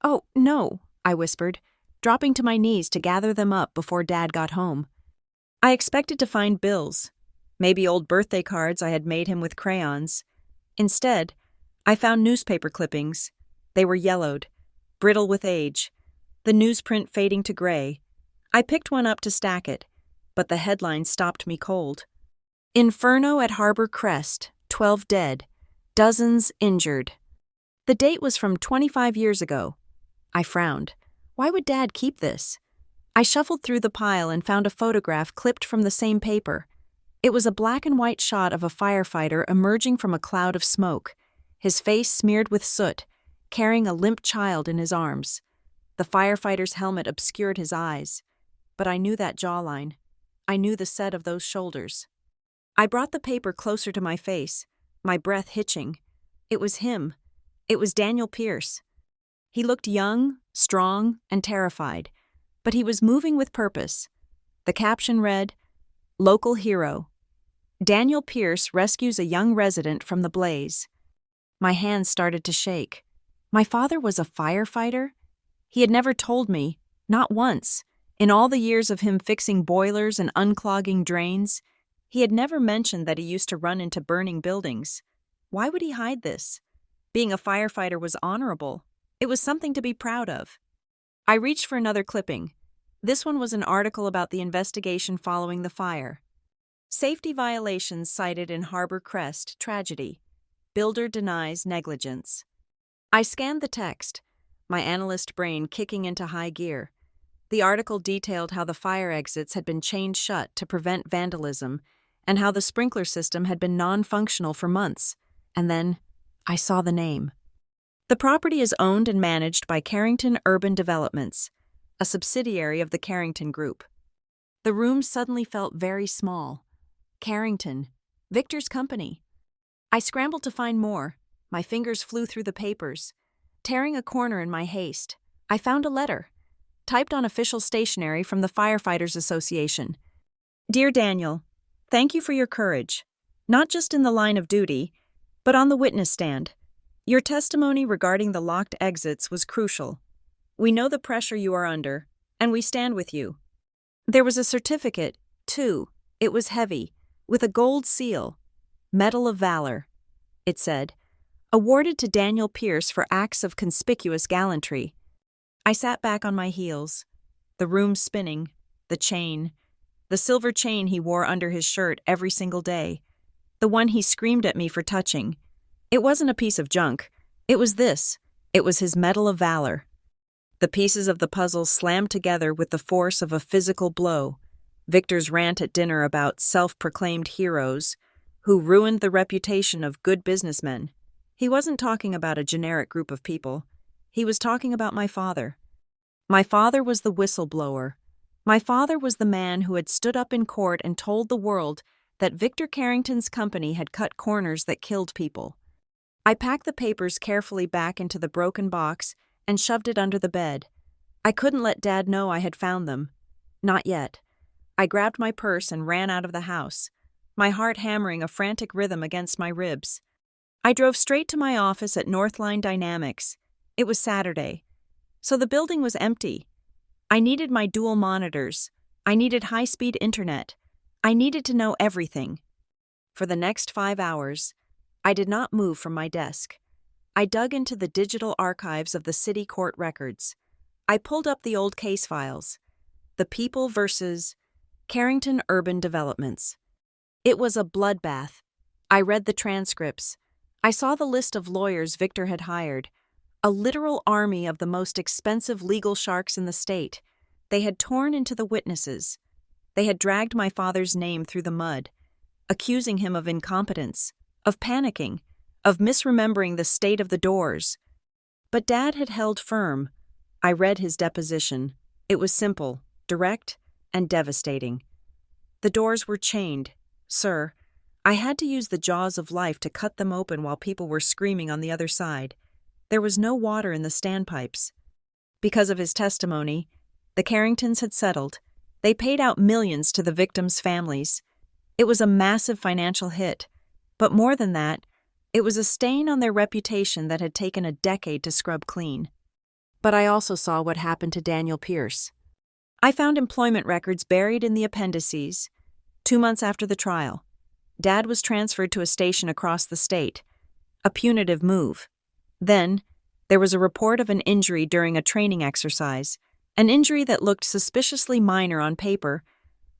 "Oh, no," I whispered, dropping to my knees to gather them up before Dad got home. I expected to find bills, maybe old birthday cards I had made him with crayons. Instead, I found newspaper clippings. They were yellowed, brittle with age, the newsprint fading to gray. I picked one up to stack it, but the headline stopped me cold. "Inferno at Harbor Crest, 12 dead, dozens injured." The date was from 25 years ago. I frowned. Why would Dad keep this? I shuffled through the pile and found a photograph clipped from the same paper. It was a black and white shot of a firefighter emerging from a cloud of smoke, his face smeared with soot, carrying a limp child in his arms. The firefighter's helmet obscured his eyes, but I knew that jawline. I knew the set of those shoulders. I brought the paper closer to my face, my breath hitching. It was him. It was Daniel Pierce. He looked young, strong, and terrified, but he was moving with purpose. The caption read, "Local Hero. Daniel Pierce rescues a young resident from the blaze." My hands started to shake. My father was a firefighter? He had never told me, not once, in all the years of him fixing boilers and unclogging drains. He had never mentioned that he used to run into burning buildings. Why would he hide this? Being a firefighter was honorable. It was something to be proud of. I reached for another clipping. This one was an article about the investigation following the fire. Safety violations cited in Harbor Crest tragedy. Builder denies negligence. I scanned the text, my analyst brain kicking into high gear. The article detailed how the fire exits had been chained shut to prevent vandalism and how the sprinkler system had been non-functional for months. And then I saw the name. The property is owned and managed by Carrington Urban Developments, a subsidiary of the Carrington Group. The room suddenly felt very small. Carrington, Victor's company. I scrambled to find more. My fingers flew through the papers. Tearing a corner in my haste, I found a letter, typed on official stationery from the Firefighters Association. "Dear Daniel, thank you for your courage, not just in the line of duty, but on the witness stand. Your testimony regarding the locked exits was crucial. We know the pressure you are under, and we stand with you." There was a certificate, too. It was heavy, with a gold seal. Medal of Valor. It said, "Awarded to Daniel Pierce for acts of conspicuous gallantry." I sat back on my heels, the room spinning, the chain, the silver chain he wore under his shirt every single day, the one he screamed at me for touching. It wasn't a piece of junk. It was this. It was his Medal of Valor. The pieces of the puzzle slammed together with the force of a physical blow. Victor's rant at dinner about self-proclaimed heroes who ruined the reputation of good businessmen. He wasn't talking about a generic group of people. He was talking about my father. My father was the whistleblower. My father was the man who had stood up in court and told the world that Victor Carrington's company had cut corners that killed people. I packed the papers carefully back into the broken box and shoved it under the bed. I couldn't let Dad know I had found them. Not yet. I grabbed my purse and ran out of the house, my heart hammering a frantic rhythm against my ribs. I drove straight to my office at Northline Dynamics. It was Saturday, so the building was empty. I needed my dual monitors. I needed high-speed internet. I needed to know everything. For the next 5 hours, I did not move from my desk. I dug into the digital archives of the city court records. I pulled up the old case files. The People versus Carrington Urban Developments. It was a bloodbath. I read the transcripts. I saw the list of lawyers Victor had hired, a literal army of the most expensive legal sharks in the state. They had torn into the witnesses. They had dragged my father's name through the mud, accusing him of incompetence, of panicking, of misremembering the state of the doors. But Dad had held firm. I read his deposition. It was simple, direct, and devastating. The doors were chained. Sir, I had to use the jaws of life to cut them open while people were screaming on the other side. There was no water in the standpipes. Because of his testimony, the Carringtons had settled. They paid out millions to the victims' families. It was a massive financial hit. But more than that, it was a stain on their reputation that had taken a decade to scrub clean. But I also saw what happened to Daniel Pierce. I found employment records buried in the appendices. 2 months after the trial, Dad was transferred to a station across the state, a punitive move. Then, there was a report of an injury during a training exercise, an injury that looked suspiciously minor on paper,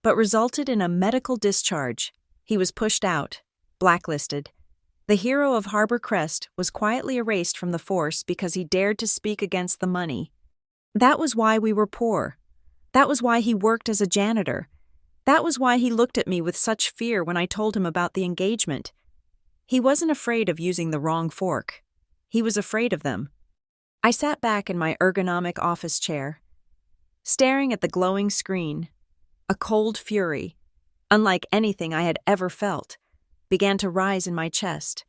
but resulted in a medical discharge. He was pushed out, blacklisted. The hero of Harbor Crest was quietly erased from the force because he dared to speak against the money. That was why we were poor. That was why he worked as a janitor. That was why he looked at me with such fear when I told him about the engagement. He wasn't afraid of using the wrong fork. He was afraid of them. I sat back in my ergonomic office chair, staring at the glowing screen. A cold fury, unlike anything I had ever felt, began to rise in my chest.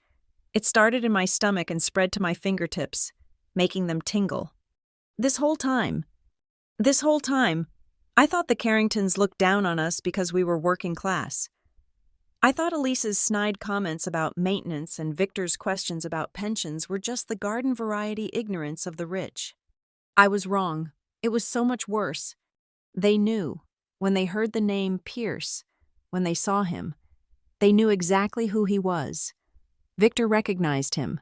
It started in my stomach and spread to my fingertips, making them tingle. This whole time, I thought the Carringtons looked down on us because we were working class. I thought Elise's snide comments about maintenance and Victor's questions about pensions were just the garden-variety ignorance of the rich. I was wrong. It was so much worse. They knew. When they heard the name Pierce, when they saw him, they knew exactly who he was. Victor recognized him.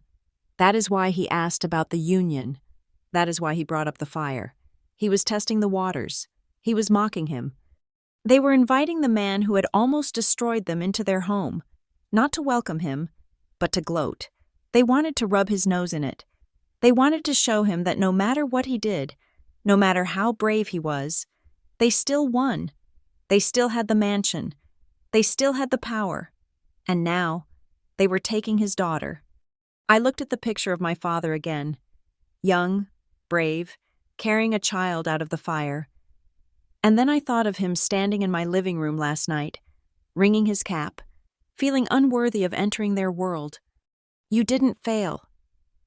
That is why he asked about the union. That is why he brought up the fire. He was testing the waters. He was mocking him. They were inviting the man who had almost destroyed them into their home, not to welcome him, but to gloat. They wanted to rub his nose in it. They wanted to show him that no matter what he did, no matter how brave he was, they still won. They still had the mansion. They still had the power. And now, they were taking his daughter. I looked at the picture of my father again. Young, brave, carrying a child out of the fire. And then I thought of him standing in my living room last night, wringing his cap, feeling unworthy of entering their world. You didn't fail.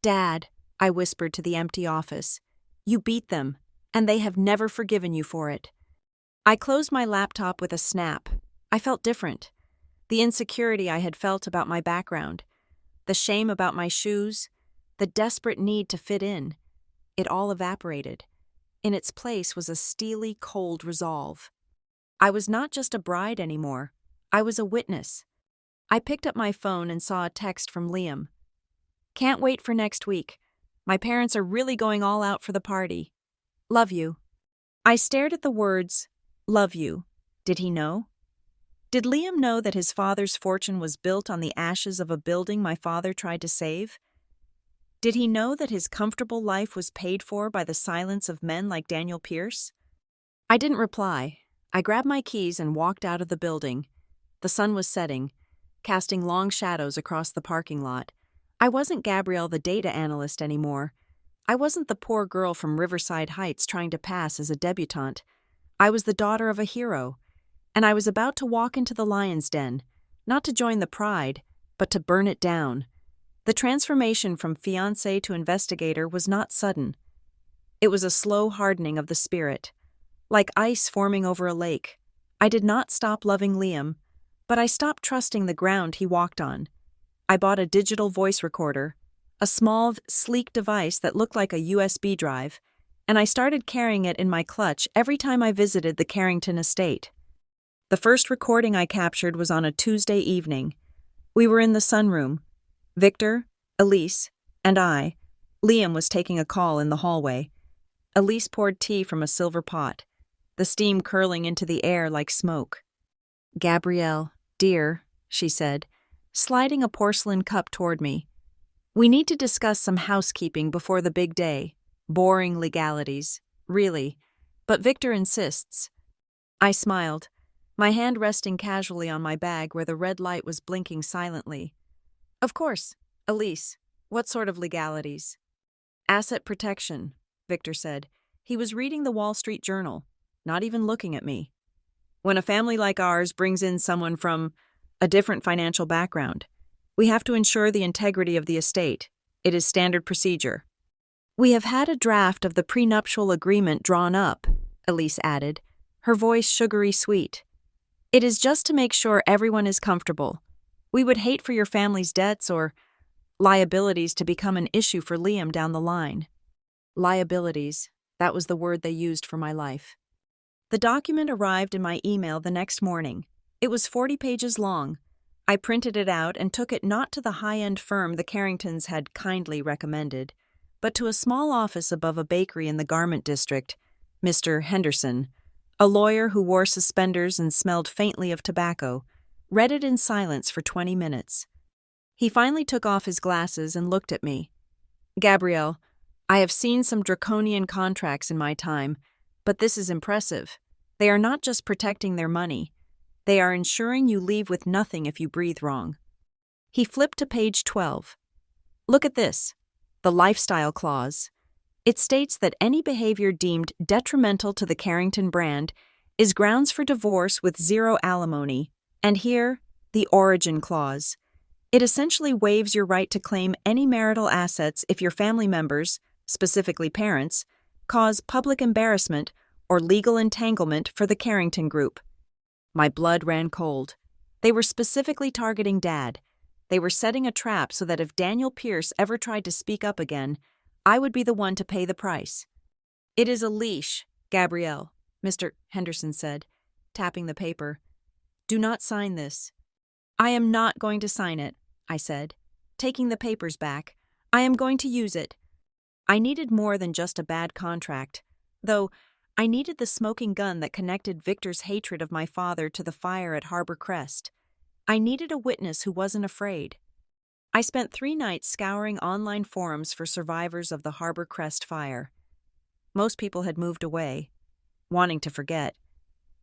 Dad, I whispered to the empty office. You beat them, and they have never forgiven you for it. I closed my laptop with a snap. I felt different. The insecurity I had felt about my background, the shame about my shoes, the desperate need to fit in, it all evaporated. In its place was a steely, cold resolve. I was not just a bride anymore. I was a witness. I picked up my phone and saw a text from Liam. Can't wait for next week. My parents are really going all out for the party. Love you. I stared at the words, love you. Did he know? Did Liam know that his father's fortune was built on the ashes of a building my father tried to save? Did he know that his comfortable life was paid for by the silence of men like Daniel Pierce? I didn't reply. I grabbed my keys and walked out of the building. The sun was setting, casting long shadows across the parking lot. I wasn't Gabrielle the data analyst anymore. I wasn't the poor girl from Riverside Heights trying to pass as a debutante. I was the daughter of a hero, and I was about to walk into the lion's den, not to join the pride, but to burn it down. The transformation from fiancé to investigator was not sudden. It was a slow hardening of the spirit, like ice forming over a lake. I did not stop loving Liam, but I stopped trusting the ground he walked on. I bought a digital voice recorder, a small, sleek device that looked like a USB drive, and I started carrying it in my clutch every time I visited the Carrington estate. The first recording I captured was on a Tuesday evening. We were in the sunroom. Victor, Elise, and I. Liam was taking a call in the hallway. Elise poured tea from a silver pot, the steam curling into the air like smoke. Gabrielle, dear, she said, sliding a porcelain cup toward me. "We need to discuss some housekeeping before the big day. Boring legalities, really. But Victor insists." I smiled, my hand resting casually on my bag where the red light was blinking silently. "Of course, Elise. What sort of legalities?" "Asset protection," Victor said. He was reading the Wall Street Journal, not even looking at me. "When a family like ours brings in someone from a different financial background, we have to ensure the integrity of the estate. It is standard procedure." "We have had a draft of the prenuptial agreement drawn up," Elise added, her voice sugary sweet. "It is just to make sure everyone is comfortable. We would hate for your family's debts or liabilities to become an issue for Liam down the line." Liabilities, that was the word they used for my life. The document arrived in my email the next morning. It was 40 pages long. I printed it out and took it not to the high-end firm the Carringtons had kindly recommended, but to a small office above a bakery in the garment district. Mr. Henderson, a lawyer who wore suspenders and smelled faintly of tobacco, read it in silence for 20 minutes. He finally took off his glasses and looked at me. "Gabrielle, I have seen some draconian contracts in my time, but this is impressive. They are not just protecting their money. They are ensuring you leave with nothing if you breathe wrong." He flipped to page 12. "Look at this. The lifestyle clause. It states that any behavior deemed detrimental to the Carrington brand is grounds for divorce with zero alimony. And here, the origin clause. It essentially waives your right to claim any marital assets if your family members, specifically parents, cause public embarrassment or legal entanglement for the Carrington Group." My blood ran cold. They were specifically targeting Dad. They were setting a trap so that if Daniel Pierce ever tried to speak up again, I would be the one to pay the price. "It is a leash, Gabrielle," Mr. Henderson said, tapping the paper. "Do not sign this." "I am not going to sign it," I said, taking the papers back. "I am going to use it." I needed more than just a bad contract, though I needed the smoking gun that connected Victor's hatred of my father to the fire at Harbor Crest. I needed a witness who wasn't afraid. I spent 3 nights scouring online forums for survivors of the Harbor Crest fire. Most people had moved away, wanting to forget,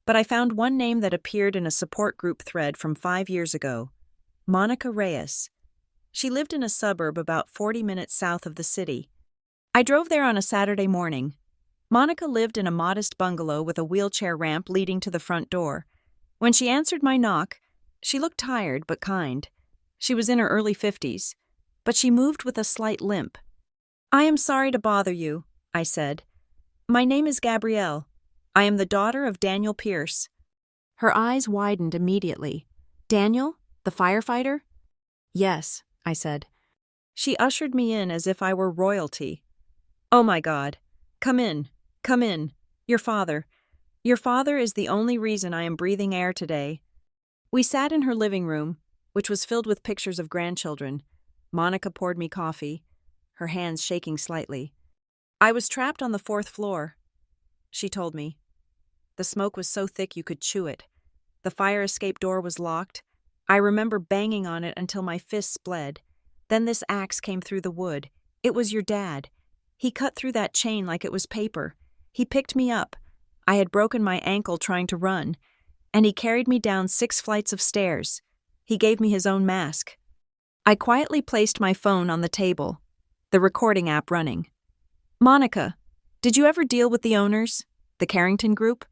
but I found one name that appeared in a support group thread from 5 years ago: Monica Reyes. She lived in a suburb about 40 minutes south of the city. I drove there on a Saturday morning. Monica lived in a modest bungalow with a wheelchair ramp leading to the front door. When she answered my knock, she looked tired but kind. She was in her early 50s, but she moved with a slight limp. "I am sorry to bother you," I said. "My name is Gabrielle. I am the daughter of Daniel Pierce." Her eyes widened immediately. "Daniel? The firefighter?" "Yes," I said. She ushered me in as if I were royalty. "Oh my God. Come in. Come in. Your father. Your father is the only reason I am breathing air today." We sat in her living room, which was filled with pictures of grandchildren. Monica poured me coffee, her hands shaking slightly. "I was trapped on the 4th floor," she told me. "The smoke was so thick you could chew it. The fire escape door was locked. I remember banging on it until my fists bled. Then this axe came through the wood. It was your dad. He cut through that chain like it was paper. He picked me up. I had broken my ankle trying to run, and he carried me down 6 flights of stairs. He gave me his own mask." I quietly placed my phone on the table, the recording app running. "Monica, did you ever deal with the owners, the Carrington Group?"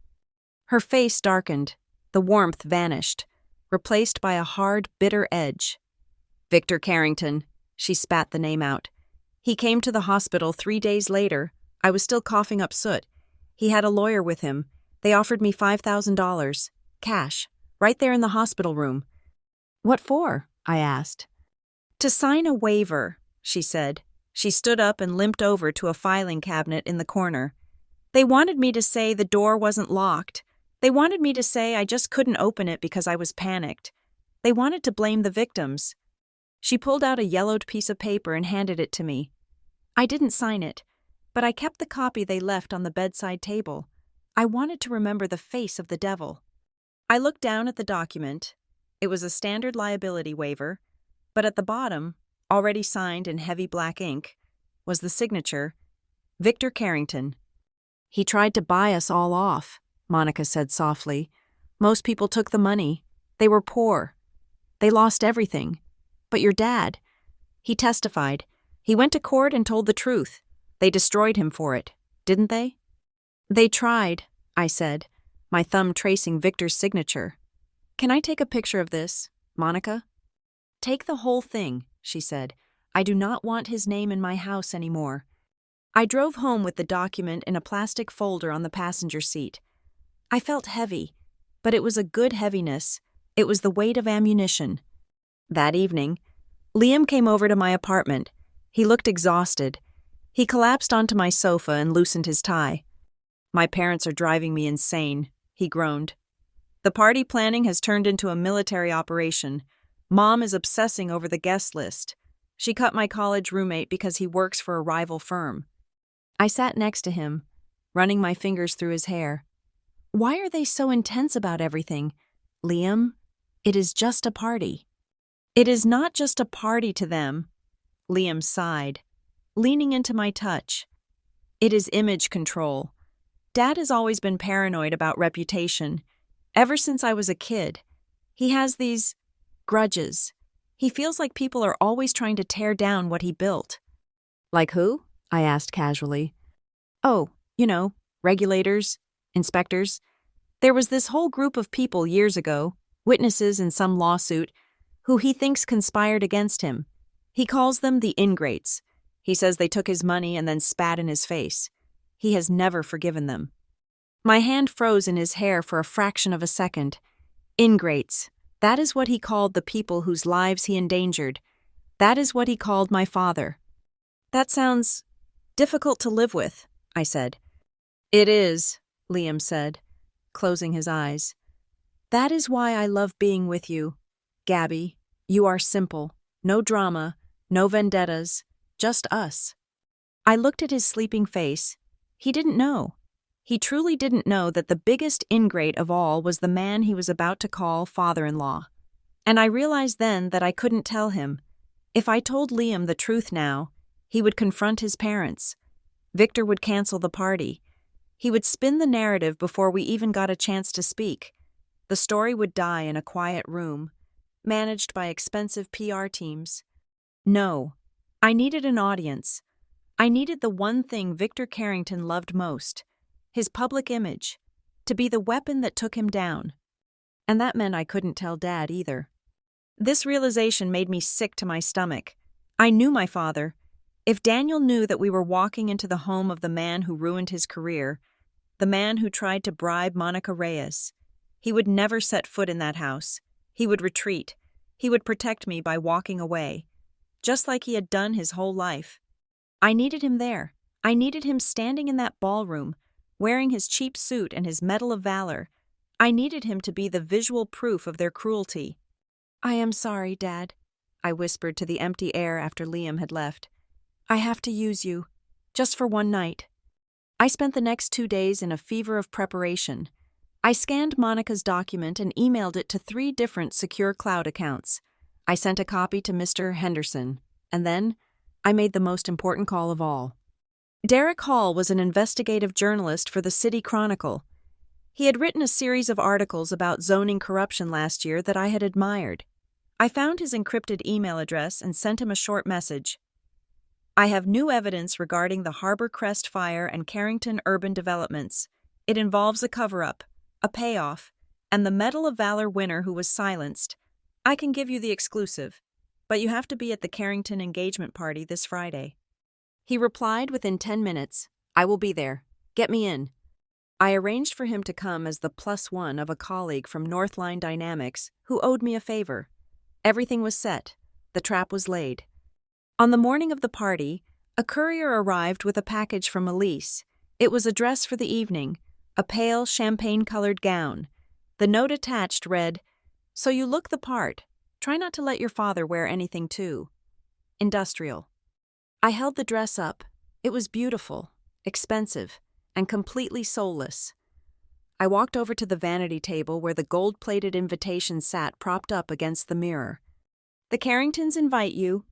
Her face darkened. The warmth vanished, replaced by a hard, bitter edge. "Victor Carrington," she spat the name out. "He came to the hospital 3 days later. I was still coughing up soot. He had a lawyer with him. They offered me $5,000, cash, right there in the hospital room." "What for?" I asked. "To sign a waiver," she said. She stood up and limped over to a filing cabinet in the corner. "They wanted me to say the door wasn't locked. They wanted me to say I just couldn't open it because I was panicked. They wanted to blame the victims." She pulled out a yellowed piece of paper and handed it to me. I didn't sign it, but I kept the copy they left on the bedside table. I wanted to remember the face of the devil. I looked down at the document. It was a standard liability waiver, but at the bottom, already signed in heavy black ink, was the signature, Victor Carrington. "He tried to buy us all off," Monica said softly. "Most people took the money. They were poor. They lost everything. But your dad, he testified. He went to court and told the truth. They destroyed him for it, didn't they?" "They tried," I said, my thumb tracing Victor's signature. "Can I take a picture of this, Monica?" "Take the whole thing," she said. "I do not want his name in my house anymore." I drove home with the document in a plastic folder on the passenger seat. I felt heavy, but it was a good heaviness. It was the weight of ammunition. That evening, Liam came over to my apartment. He looked exhausted. He collapsed onto my sofa and loosened his tie. "My parents are driving me insane," he groaned. "The party planning has turned into a military operation. Mom is obsessing over the guest list. She cut my college roommate because he works for a rival firm." I sat next to him, running my fingers through his hair. "Why are they so intense about everything? Liam, it is just a party." "It is not just a party to them," Liam sighed, leaning into my touch. "It is image control. Dad has always been paranoid about reputation. Ever since I was a kid, he has these grudges. He feels like people are always trying to tear down what he built." "Like who?" I asked casually. "Oh, regulators, inspectors. There was this whole group of people years ago, witnesses in some lawsuit, who he thinks conspired against him. He calls them the ingrates. He says they took his money and then spat in his face. He has never forgiven them." My hand froze in his hair for a fraction of a second. Ingrates. That is what he called the people whose lives he endangered. That is what he called my father. "That sounds difficult to live with," I said. "It is," Liam said, closing his eyes. "That is why I love being with you, Gabby. You are simple. No drama, no vendettas, just us." I looked at his sleeping face. He didn't know. He truly didn't know that the biggest ingrate of all was the man he was about to call father-in-law. And I realized then that I couldn't tell him. If I told Liam the truth now, he would confront his parents. Victor would cancel the party. He would spin the narrative before we even got a chance to speak. The story would die in a quiet room, managed by expensive PR teams. No, I needed an audience. I needed the one thing Victor Carrington loved most, his public image, to be the weapon that took him down. And that meant I couldn't tell Dad either. This realization made me sick to my stomach. I knew my father. If Daniel knew that we were walking into the home of the man who ruined his career, the man who tried to bribe Monica Reyes, he would never set foot in that house. He would retreat. He would protect me by walking away, just like he had done his whole life. I needed him there. I needed him standing in that ballroom, wearing his cheap suit and his Medal of Valor. I needed him to be the visual proof of their cruelty. "I am sorry, Dad," I whispered to the empty air after Liam had left. "I have to use you, just for one night." I spent the next 2 days in a fever of preparation. I scanned Monica's document and emailed it to 3 different secure cloud accounts. I sent a copy to Mr. Henderson, and then I made the most important call of all. Derek Hall was an investigative journalist for the City Chronicle. He had written a series of articles about zoning corruption last year that I had admired. I found his encrypted email address and sent him a short message. "I have new evidence regarding the Harbor Crest fire and Carrington urban developments. It involves a cover-up, a payoff, and the Medal of Valor winner who was silenced. I can give you the exclusive, but you have to be at the Carrington engagement party this Friday." He replied within 10 minutes, "I will be there. Get me in." I arranged for him to come as the +1 of a colleague from Northline Dynamics who owed me a favor. Everything was set. The trap was laid. On the morning of the party, a courier arrived with a package from Elise. It was a dress for the evening, a pale champagne-colored gown. The note attached read, "So you look the part. Try not to let your father wear anything too industrial." I held the dress up. It was beautiful, expensive, and completely soulless. I walked over to the vanity table where the gold-plated invitation sat propped up against the mirror. "The Carringtons invite you."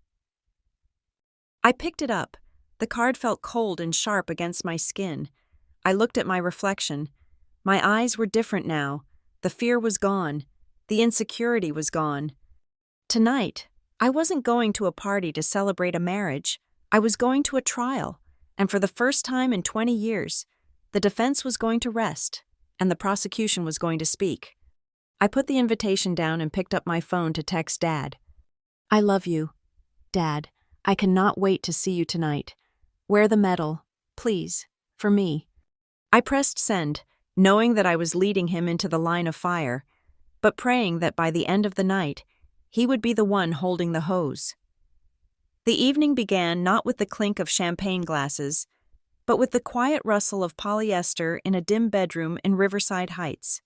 I picked it up. The card felt cold and sharp against my skin. I looked at my reflection. My eyes were different now. The fear was gone. The insecurity was gone. Tonight, I wasn't going to a party to celebrate a marriage. I was going to a trial, and for the first time in 20 years, the defense was going to rest, and the prosecution was going to speak. I put the invitation down and picked up my phone to text Dad. "I love you. Dad, I cannot wait to see you tonight. Wear the medal, please, for me." I pressed send, knowing that I was leading him into the line of fire, but praying that by the end of the night, he would be the one holding the hose. The evening began not with the clink of champagne glasses, but with the quiet rustle of polyester in a dim bedroom in Riverside Heights.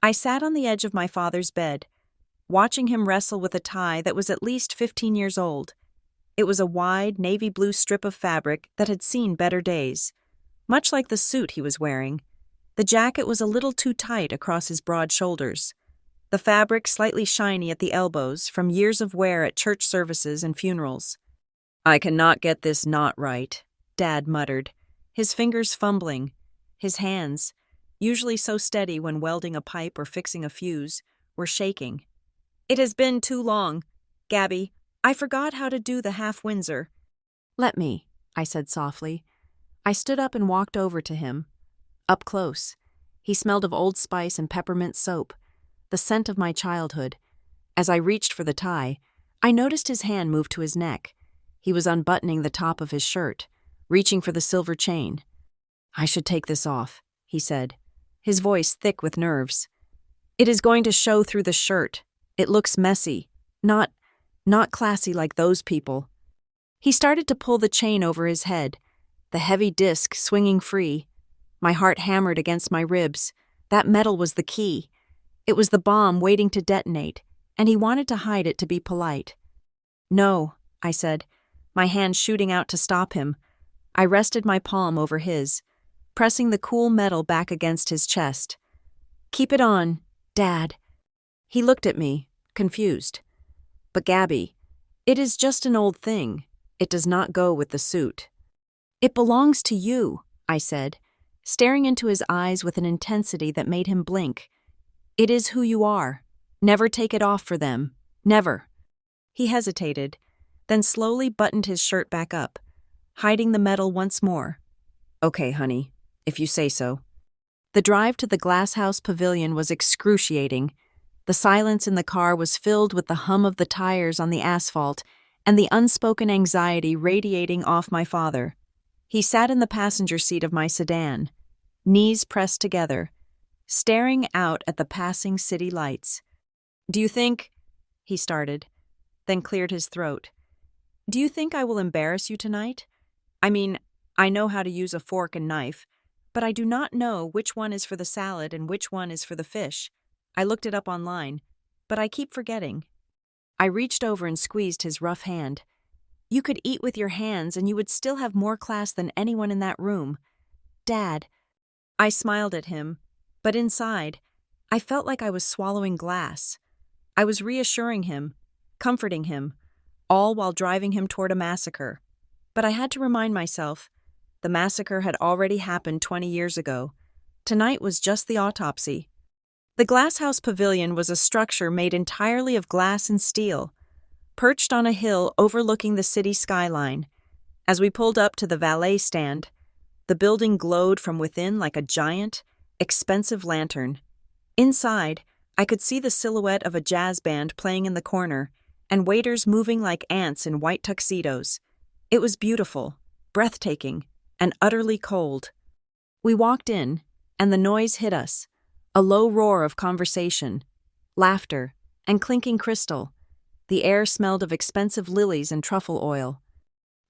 I sat on the edge of my father's bed, watching him wrestle with a tie that was at least 15 years old. It was a wide, navy blue strip of fabric that had seen better days, much like the suit he was wearing. The jacket was a little too tight across his broad shoulders, the fabric slightly shiny at the elbows from years of wear at church services and funerals. "I cannot get this knot right," Dad muttered, his fingers fumbling. His hands, usually so steady when welding a pipe or fixing a fuse, were shaking. "It has been too long. Gabby, I forgot how to do the half Windsor." "Let me," I said softly. I stood up and walked over to him. Up close, he smelled of Old Spice and peppermint soap, the scent of my childhood. As I reached for the tie, I noticed his hand move to his neck. He was unbuttoning the top of his shirt, reaching for the silver chain. "I should take this off," he said, his voice thick with nerves. "It is going to show through the shirt. It looks messy, not classy like those people." He started to pull the chain over his head, the heavy disc swinging free. My heart hammered against my ribs. That metal was the key. It was the bomb waiting to detonate, and he wanted to hide it to be polite. "No," I said, my hand shooting out to stop him. I rested my palm over his, pressing the cool metal back against his chest. "Keep it on, Dad." He looked at me, confused. "But Gabby, it is just an old thing. It does not go with the suit." "It belongs to you," I said, staring into his eyes with an intensity that made him blink. "It is who you are. Never take it off for them. Never." He hesitated, then slowly buttoned his shirt back up, hiding the metal once more. "Okay, honey, if you say so." The drive to the Glass House Pavilion was excruciating. The silence in the car was filled with the hum of the tires on the asphalt and the unspoken anxiety radiating off my father. He sat in the passenger seat of my sedan, knees pressed together, staring out at the passing city lights. "Do you think—" he started, then cleared his throat. "Do you think I will embarrass you tonight? I mean, I know how to use a fork and knife, but I do not know which one is for the salad and which one is for the fish. I looked it up online, but I keep forgetting." I reached over and squeezed his rough hand. "You could eat with your hands and you would still have more class than anyone in that room. Dad." I smiled at him, but inside, I felt like I was swallowing glass. I was reassuring him, comforting him, all while driving him toward a massacre. But I had to remind myself, the massacre had already happened 20 years ago. Tonight was just the autopsy. The Glass House Pavilion was a structure made entirely of glass and steel, perched on a hill overlooking the city skyline. As we pulled up to the valet stand, the building glowed from within like a giant, expensive lantern. Inside, I could see the silhouette of a jazz band playing in the corner, and waiters moving like ants in white tuxedos. It was beautiful, breathtaking, and utterly cold. We walked in, and the noise hit us, a low roar of conversation, laughter, and clinking crystal. The air smelled of expensive lilies and truffle oil.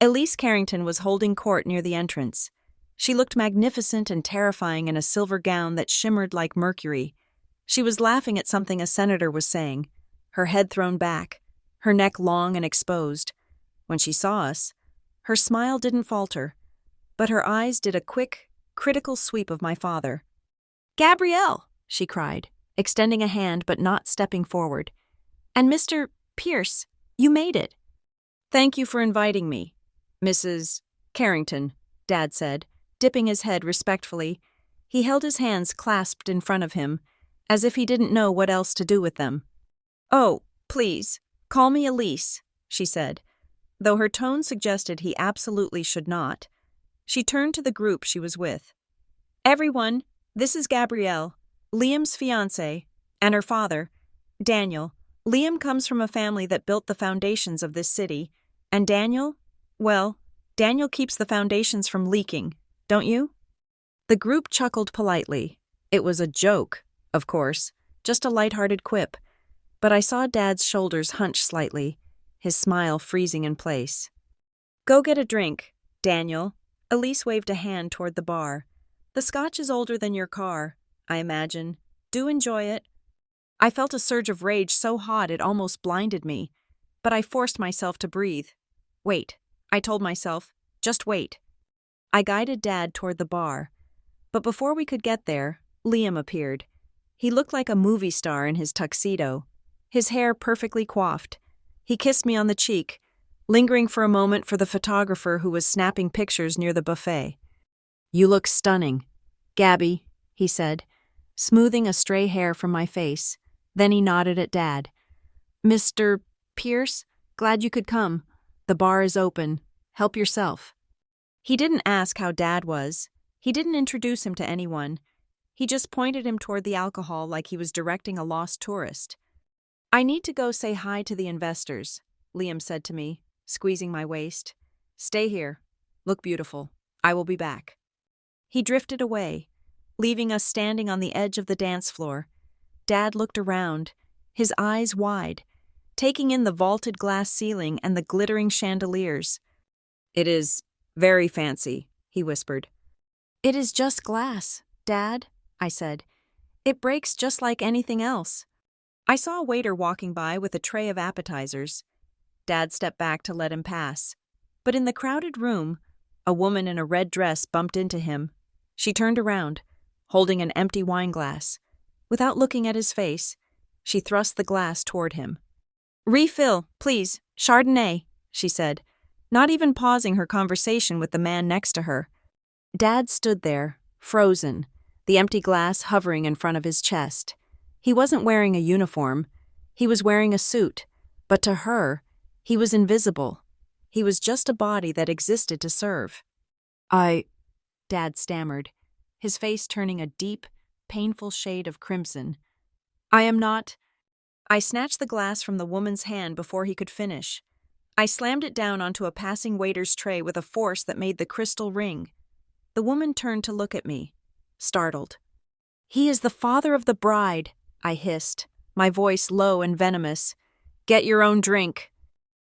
Elise Carrington was holding court near the entrance. She looked magnificent and terrifying in a silver gown that shimmered like mercury. She was laughing at something a senator was saying, her head thrown back, her neck long and exposed. When she saw us, her smile didn't falter, but her eyes did a quick, critical sweep of my father. Gabrielle, she cried, extending a hand but not stepping forward. And Mr. Pierce, you made it. Thank you for inviting me, Mrs. Carrington, Dad said, dipping his head respectfully. He held his hands clasped in front of him, as if he didn't know what else to do with them. Oh, please, call me Elise, she said, though her tone suggested he absolutely should not. She turned to the group she was with. Everyone, this is Gabrielle, Liam's fiancé, and her father, Daniel. Liam comes from a family that built the foundations of this city, and Daniel, well, Daniel keeps the foundations from leaking, don't you? The group chuckled politely. It was a joke, of course, just a light-hearted quip, but I saw Dad's shoulders hunch slightly, his smile freezing in place. Go get a drink, Daniel. Elise waved a hand toward the bar. The scotch is older than your car, I imagine. Do enjoy it. I felt a surge of rage so hot it almost blinded me, but I forced myself to breathe. Wait, I told myself, just wait. I guided Dad toward the bar, but before we could get there, Liam appeared. He looked like a movie star in his tuxedo, his hair perfectly coiffed. He kissed me on the cheek, lingering for a moment for the photographer who was snapping pictures near the buffet. You look stunning, Gabby, he said, smoothing a stray hair from my face. Then he nodded at Dad. Mr. Pierce, glad you could come. The bar is open. Help yourself. He didn't ask how Dad was. He didn't introduce him to anyone. He just pointed him toward the alcohol like he was directing a lost tourist. I need to go say hi to the investors, Liam said to me, squeezing my waist. Stay here. Look beautiful. I will be back. He drifted away, leaving us standing on the edge of the dance floor. Dad looked around, his eyes wide, taking in the vaulted glass ceiling and the glittering chandeliers. It is very fancy, he whispered. It is just glass, Dad, I said. It breaks just like anything else. I saw a waiter walking by with a tray of appetizers. Dad stepped back to let him pass. But in the crowded room, a woman in a red dress bumped into him. She turned around, holding an empty wine glass. Without looking at his face, she thrust the glass toward him. Refill, please, Chardonnay, she said, not even pausing her conversation with the man next to her. Dad stood there, frozen, the empty glass hovering in front of his chest. He wasn't wearing a uniform. He was wearing a suit, but to her, he was invisible. He was just a body that existed to serve. Dad stammered, his face turning a deep, painful shade of crimson. I am not. I snatched the glass from the woman's hand before he could finish. I slammed it down onto a passing waiter's tray with a force that made the crystal ring. The woman turned to look at me, startled. He is the father of the bride, I hissed, my voice low and venomous. Get your own drink.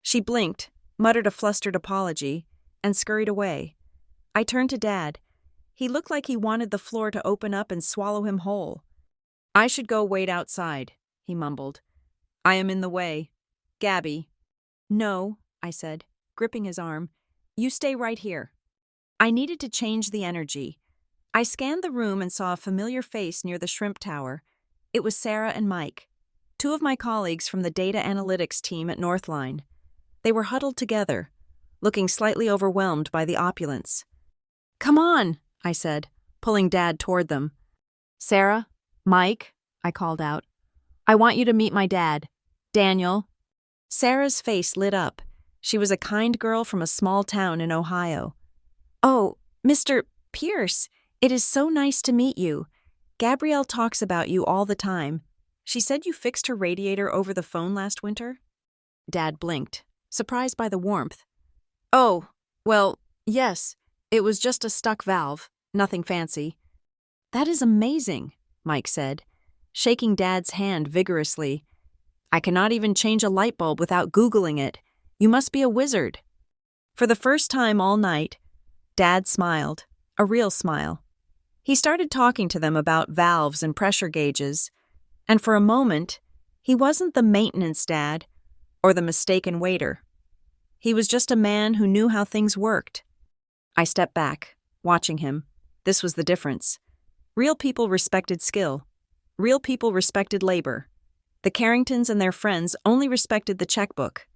She blinked, muttered a flustered apology, and scurried away. I turned to Dad. He looked like he wanted the floor to open up and swallow him whole. I should go wait outside, he mumbled. I am in the way. Gabby. No, I said, gripping his arm. You stay right here. I needed to change the energy. I scanned the room and saw a familiar face near the shrimp tower. It was Sarah and Mike, two of my colleagues from the data analytics team at Northline. They were huddled together, looking slightly overwhelmed by the opulence. Come on, I said, pulling Dad toward them. Sarah, Mike, I called out. I want you to meet my dad, Daniel. Sarah's face lit up. She was a kind girl from a small town in Ohio. Oh, Mr. Pierce, it is so nice to meet you. Gabrielle talks about you all the time. She said you fixed her radiator over the phone last winter? Dad blinked, surprised by the warmth. Oh, well, yes, it was just a stuck valve, nothing fancy. That is amazing, Mike said, shaking Dad's hand vigorously. I cannot even change a light bulb without Googling it. You must be a wizard. For the first time all night, Dad smiled, a real smile. He started talking to them about valves and pressure gauges, and for a moment, he wasn't the maintenance dad or the mistaken waiter. He was just a man who knew how things worked. I stepped back, watching him. This was the difference. Real people respected skill. Real people respected labor. The Carringtons and their friends only respected the checkbook.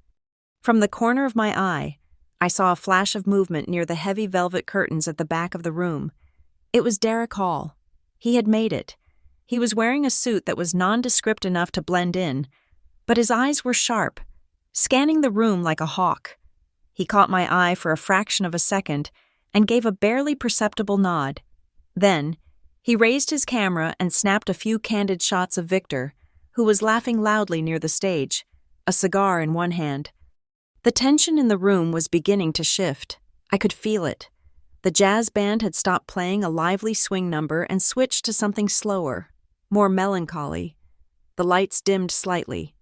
From the corner of my eye, I saw a flash of movement near the heavy velvet curtains at the back of the room. It was Derek Hall. He had made it. He was wearing a suit that was nondescript enough to blend in, but his eyes were sharp, scanning the room like a hawk. He caught my eye for a fraction of a second and gave a barely perceptible nod. Then, he raised his camera and snapped a few candid shots of Victor, who was laughing loudly near the stage, a cigar in one hand. The tension in the room was beginning to shift. I could feel it. The jazz band had stopped playing a lively swing number and switched to something slower, more melancholy. The lights dimmed slightly.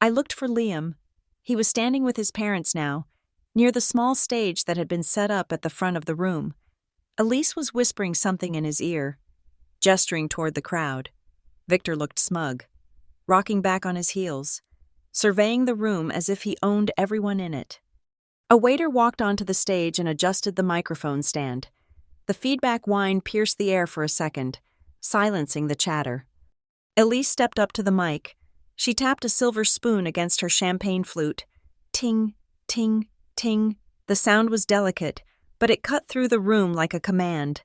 I looked for Liam. He was standing with his parents now, near the small stage that had been set up at the front of the room. Elise was whispering something in his ear, gesturing toward the crowd. Victor looked smug, rocking back on his heels, surveying the room as if he owned everyone in it. A waiter walked onto the stage and adjusted the microphone stand. The feedback whine pierced the air for a second, silencing the chatter. Elise stepped up to the mic. She tapped a silver spoon against her champagne flute. Ting, ting, ting. The sound was delicate, but it cut through the room like a command.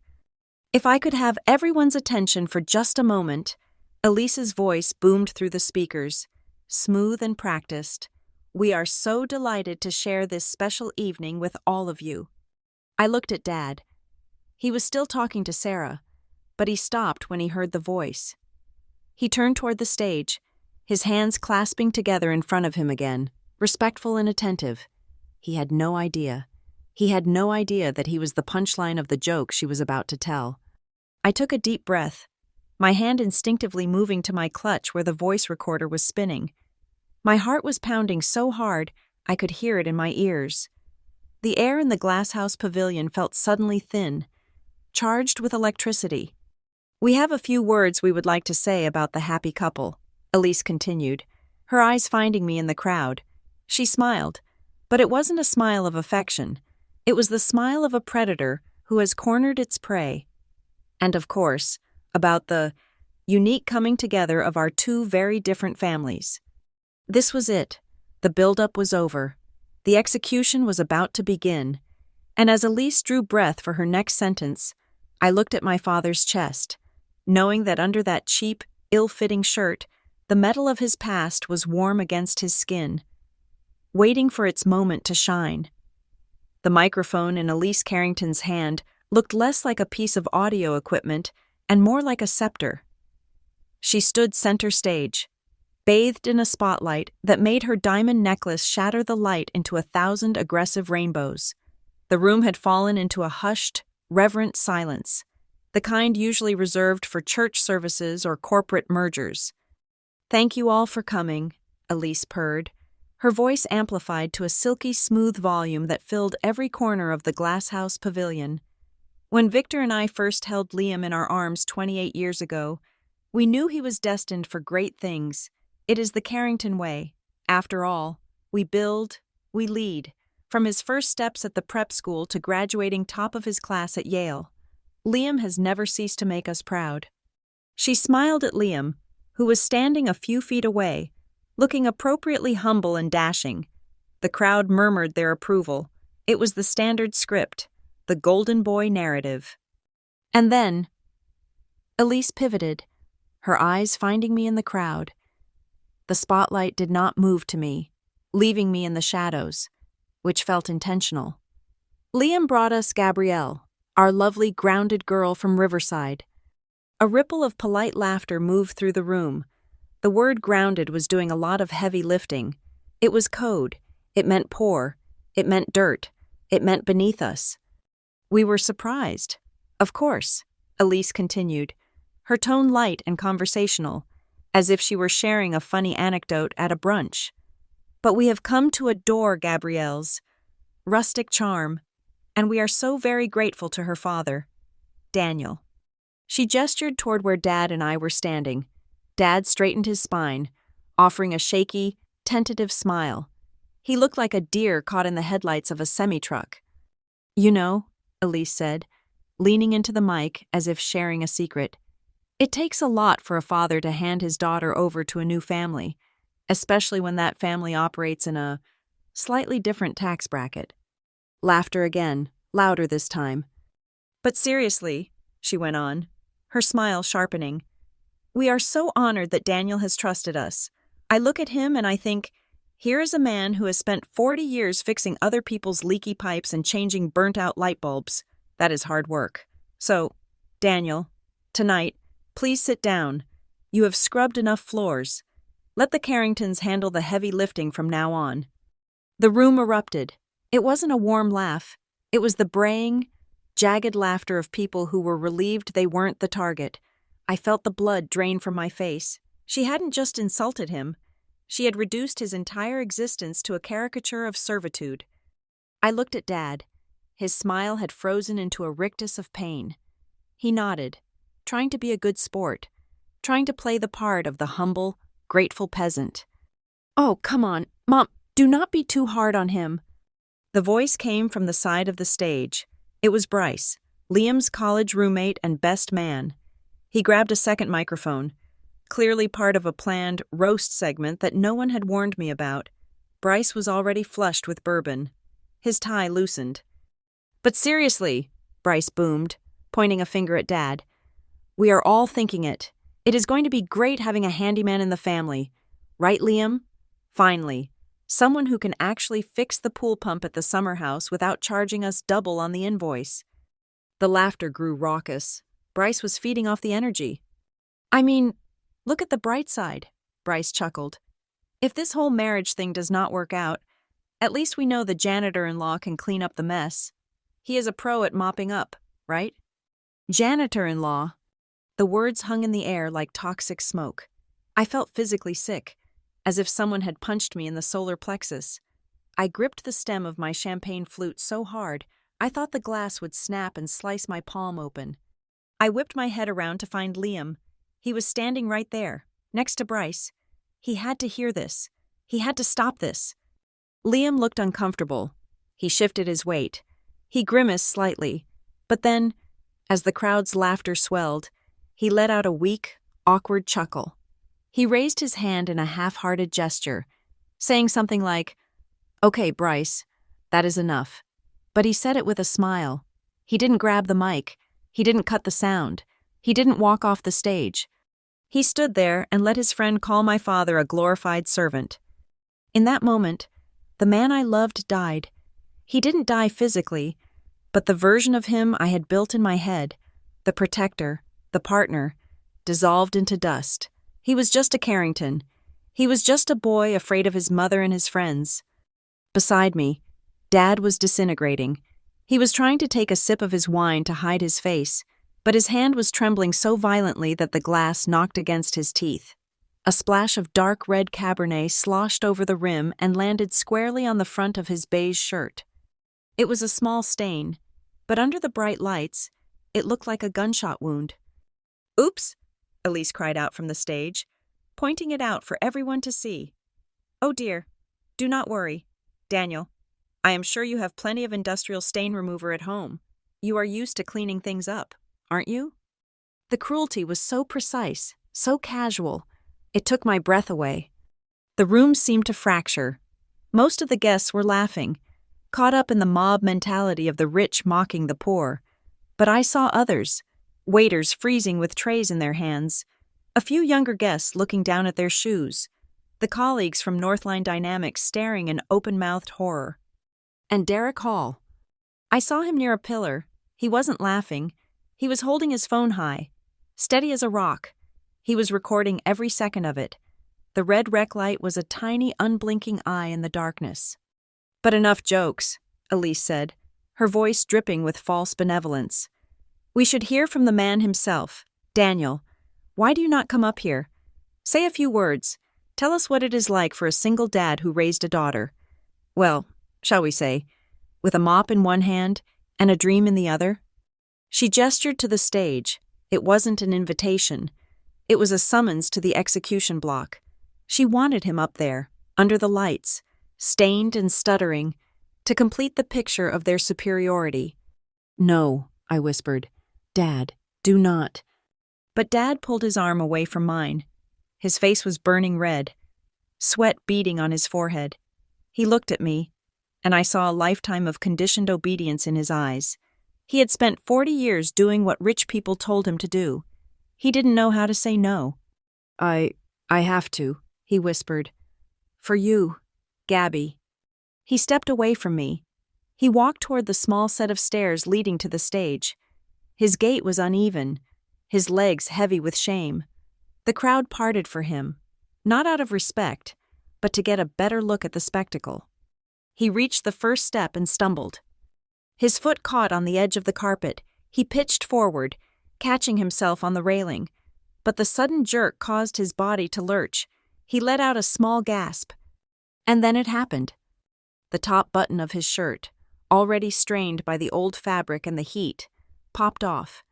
If I could have everyone's attention for just a moment, Elise's voice boomed through the speakers, smooth and practiced. We are so delighted to share this special evening with all of you. I looked at Dad. He was still talking to Sarah, but he stopped when he heard the voice. He turned toward the stage, his hands clasping together in front of him again, respectful and attentive. He had no idea. He had no idea that he was the punchline of the joke she was about to tell. I took a deep breath, my hand instinctively moving to my clutch where the voice recorder was spinning. My heart was pounding so hard I could hear it in my ears. The air in the glasshouse pavilion felt suddenly thin, charged with electricity. We have a few words we would like to say about the happy couple, Elise continued, her eyes finding me in the crowd. She smiled, but it wasn't a smile of affection. It was the smile of a predator who has cornered its prey. And of course, about the unique coming together of our two very different families. This was it. The build-up was over. The execution was about to begin. And as Elise drew breath for her next sentence, I looked at my father's chest, knowing that under that cheap, ill-fitting shirt, the metal of his past was warm against his skin, waiting for its moment to shine. The microphone in Elise Carrington's hand looked less like a piece of audio equipment and more like a scepter. She stood center stage, bathed in a spotlight that made her diamond necklace shatter the light into 1,000 aggressive rainbows. The room had fallen into a hushed, reverent silence, the kind usually reserved for church services or corporate mergers. "Thank you all for coming," Elise purred, her voice amplified to a silky smooth volume that filled every corner of the glasshouse pavilion. When Victor and I first held Liam in our arms 28 years ago, we knew he was destined for great things. It is the Carrington way. After all, we build, we lead, from his first steps at the prep school to graduating top of his class at Yale. Liam has never ceased to make us proud. She smiled at Liam, who was standing a few feet away, looking appropriately humble and dashing. The crowd murmured their approval. It was the standard script, the Golden Boy narrative. And then, Elise pivoted, her eyes finding me in the crowd. The spotlight did not move to me, leaving me in the shadows, which felt intentional. Liam brought us Gabrielle, our lovely grounded girl from Riverside. A ripple of polite laughter moved through the room. The word grounded was doing a lot of heavy lifting. It was code. It meant poor. It meant dirt. It meant beneath us. We were surprised. Of course, Elise continued, her tone light and conversational, as if she were sharing a funny anecdote at a brunch. But we have come to adore Gabrielle's rustic charm, and we are so very grateful to her father, Daniel. She gestured toward where Dad and I were standing. Dad straightened his spine, offering a shaky, tentative smile. He looked like a deer caught in the headlights of a semi-truck. "You know," Elise said, leaning into the mic as if sharing a secret, It takes a lot for a father to hand his daughter over to a new family, especially when that family operates in a slightly different tax bracket. Laughter again, louder this time. But seriously, she went on, her smile sharpening, we are so honored that Daniel has trusted us. I look at him and I think, here is a man who has spent 40 years fixing other people's leaky pipes and changing burnt-out light bulbs. That is hard work. So, Daniel, tonight, please sit down. You have scrubbed enough floors. Let the Carringtons handle the heavy lifting from now on. The room erupted. It wasn't a warm laugh. It was the braying, jagged laughter of people who were relieved they weren't the target. I felt the blood drain from my face. She hadn't just insulted him. She had reduced his entire existence to a caricature of servitude. I looked at Dad. His smile had frozen into a rictus of pain. He nodded, trying to be a good sport, trying to play the part of the humble, grateful peasant. Oh, come on, Mom, do not be too hard on him. The voice came from the side of the stage. It was Bryce, Liam's college roommate and best man. He grabbed a second microphone, clearly part of a planned roast segment that no one had warned me about. Bryce was already flushed with bourbon. His tie loosened. But seriously, Bryce boomed, pointing a finger at Dad. We are all thinking it. It is going to be great having a handyman in the family. Right, Liam? Finally, someone who can actually fix the pool pump at the summer house without charging us double on the invoice. The laughter grew raucous. Bryce was feeding off the energy. I mean, look at the bright side, Bryce chuckled. If this whole marriage thing does not work out, at least we know the janitor-in-law can clean up the mess. He is a pro at mopping up, right? Janitor-in-law. The words hung in the air like toxic smoke. I felt physically sick, as if someone had punched me in the solar plexus. I gripped the stem of my champagne flute so hard, I thought the glass would snap and slice my palm open. I whipped my head around to find Liam. He was standing right there, next to Bryce. He had to hear this. He had to stop this. Liam looked uncomfortable. He shifted his weight. He grimaced slightly. But then, as the crowd's laughter swelled, he let out a weak, awkward chuckle. He raised his hand in a half-hearted gesture, saying something like, "Okay, Bryce, that is enough." But he said it with a smile. He didn't grab the mic. He didn't cut the sound. He didn't walk off the stage. He stood there and let his friend call my father a glorified servant. In that moment, the man I loved died. He didn't die physically, but the version of him I had built in my head, the protector, the partner, dissolved into dust. He was just a Carrington. He was just a boy afraid of his mother and his friends. Beside me, Dad was disintegrating. He was trying to take a sip of his wine to hide his face, but his hand was trembling so violently that the glass knocked against his teeth. A splash of dark red Cabernet sloshed over the rim and landed squarely on the front of his beige shirt. It was a small stain, but under the bright lights, it looked like a gunshot wound. "Oops!" Elise cried out from the stage, pointing it out for everyone to see. "Oh dear, do not worry. Daniel, I am sure you have plenty of industrial stain remover at home. You are used to cleaning things up, aren't you?" The cruelty was so precise, so casual, it took my breath away. The room seemed to fracture. Most of the guests were laughing, caught up in the mob mentality of the rich mocking the poor. But I saw others, waiters freezing with trays in their hands, a few younger guests looking down at their shoes, the colleagues from Northline Dynamics staring in open-mouthed horror. And Derek Hall. I saw him near a pillar. He wasn't laughing. He was holding his phone high, steady as a rock. He was recording every second of it. The red rec light was a tiny, unblinking eye in the darkness. "But enough jokes," Elise said, her voice dripping with false benevolence. "We should hear from the man himself. Daniel, why do you not come up here? Say a few words. Tell us what it is like for a single dad who raised a daughter. Well, shall we say, with a mop in one hand and a dream in the other?" She gestured to the stage. It wasn't an invitation. It was a summons to the execution block. She wanted him up there, under the lights, stained and stuttering, to complete the picture of their superiority. "No," I whispered. "Dad, do not." But Dad pulled his arm away from mine. His face was burning red, sweat beading on his forehead. He looked at me, and I saw a lifetime of conditioned obedience in his eyes. He had spent 40 years doing what rich people told him to do. He didn't know how to say no. I have to, he whispered. For you, Gabby. He stepped away from me. He walked toward the small set of stairs leading to the stage. His gait was uneven, his legs heavy with shame. The crowd parted for him, not out of respect, but to get a better look at the spectacle. He reached the first step and stumbled. His foot caught on the edge of the carpet. He pitched forward, catching himself on the railing. But the sudden jerk caused his body to lurch. He let out a small gasp. And then it happened. The top button of his shirt, already strained by the old fabric and the heat, popped off.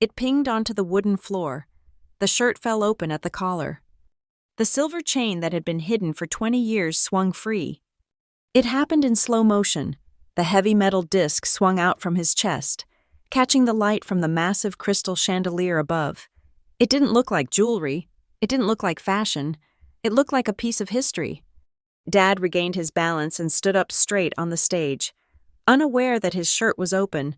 It pinged onto the wooden floor. The shirt fell open at the collar. The silver chain that had been hidden for 20 years swung free. It happened in slow motion. The heavy metal disc swung out from his chest, catching the light from the massive crystal chandelier above. It didn't look like jewelry. It didn't look like fashion. It looked like a piece of history. Dad regained his balance and stood up straight on the stage, unaware that his shirt was open,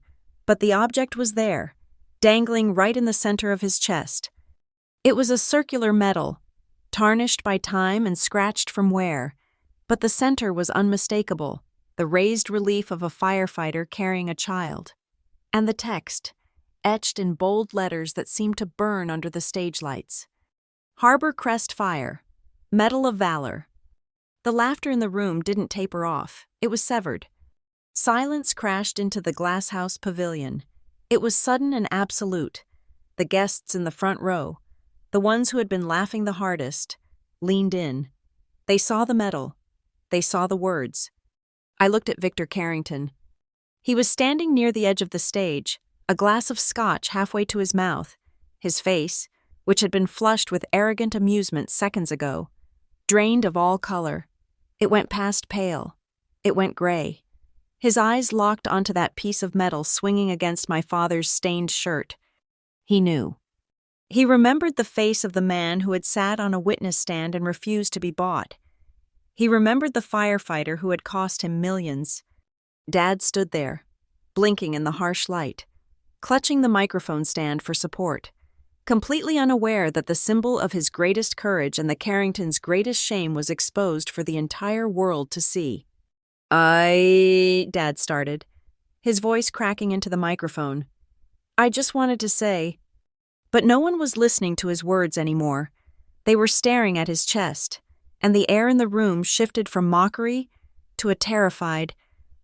but the object was there, dangling right in the center of his chest. It was a circular medal, tarnished by time and scratched from wear, but the center was unmistakable, the raised relief of a firefighter carrying a child. And the text, etched in bold letters that seemed to burn under the stage lights. Harbor Crest Fire, Medal of Valor. The laughter in the room didn't taper off. It was severed. Silence crashed into the glasshouse pavilion. It was sudden and absolute. The guests in the front row, the ones who had been laughing the hardest, leaned in. They saw the medal. They saw the words. I looked at Victor Carrington. He was standing near the edge of the stage, a glass of scotch halfway to his mouth. His face, which had been flushed with arrogant amusement seconds ago, drained of all color. It went past pale. It went gray. His eyes locked onto that piece of metal swinging against my father's stained shirt. He knew. He remembered the face of the man who had sat on a witness stand and refused to be bought. He remembered the firefighter who had cost him millions. Dad stood there, blinking in the harsh light, clutching the microphone stand for support, completely unaware that the symbol of his greatest courage and the Carringtons' greatest shame was exposed for the entire world to see. Dad started, his voice cracking into the microphone. I just wanted to say. But no one was listening to his words anymore. They were staring at his chest, and the air in the room shifted from mockery to a terrified,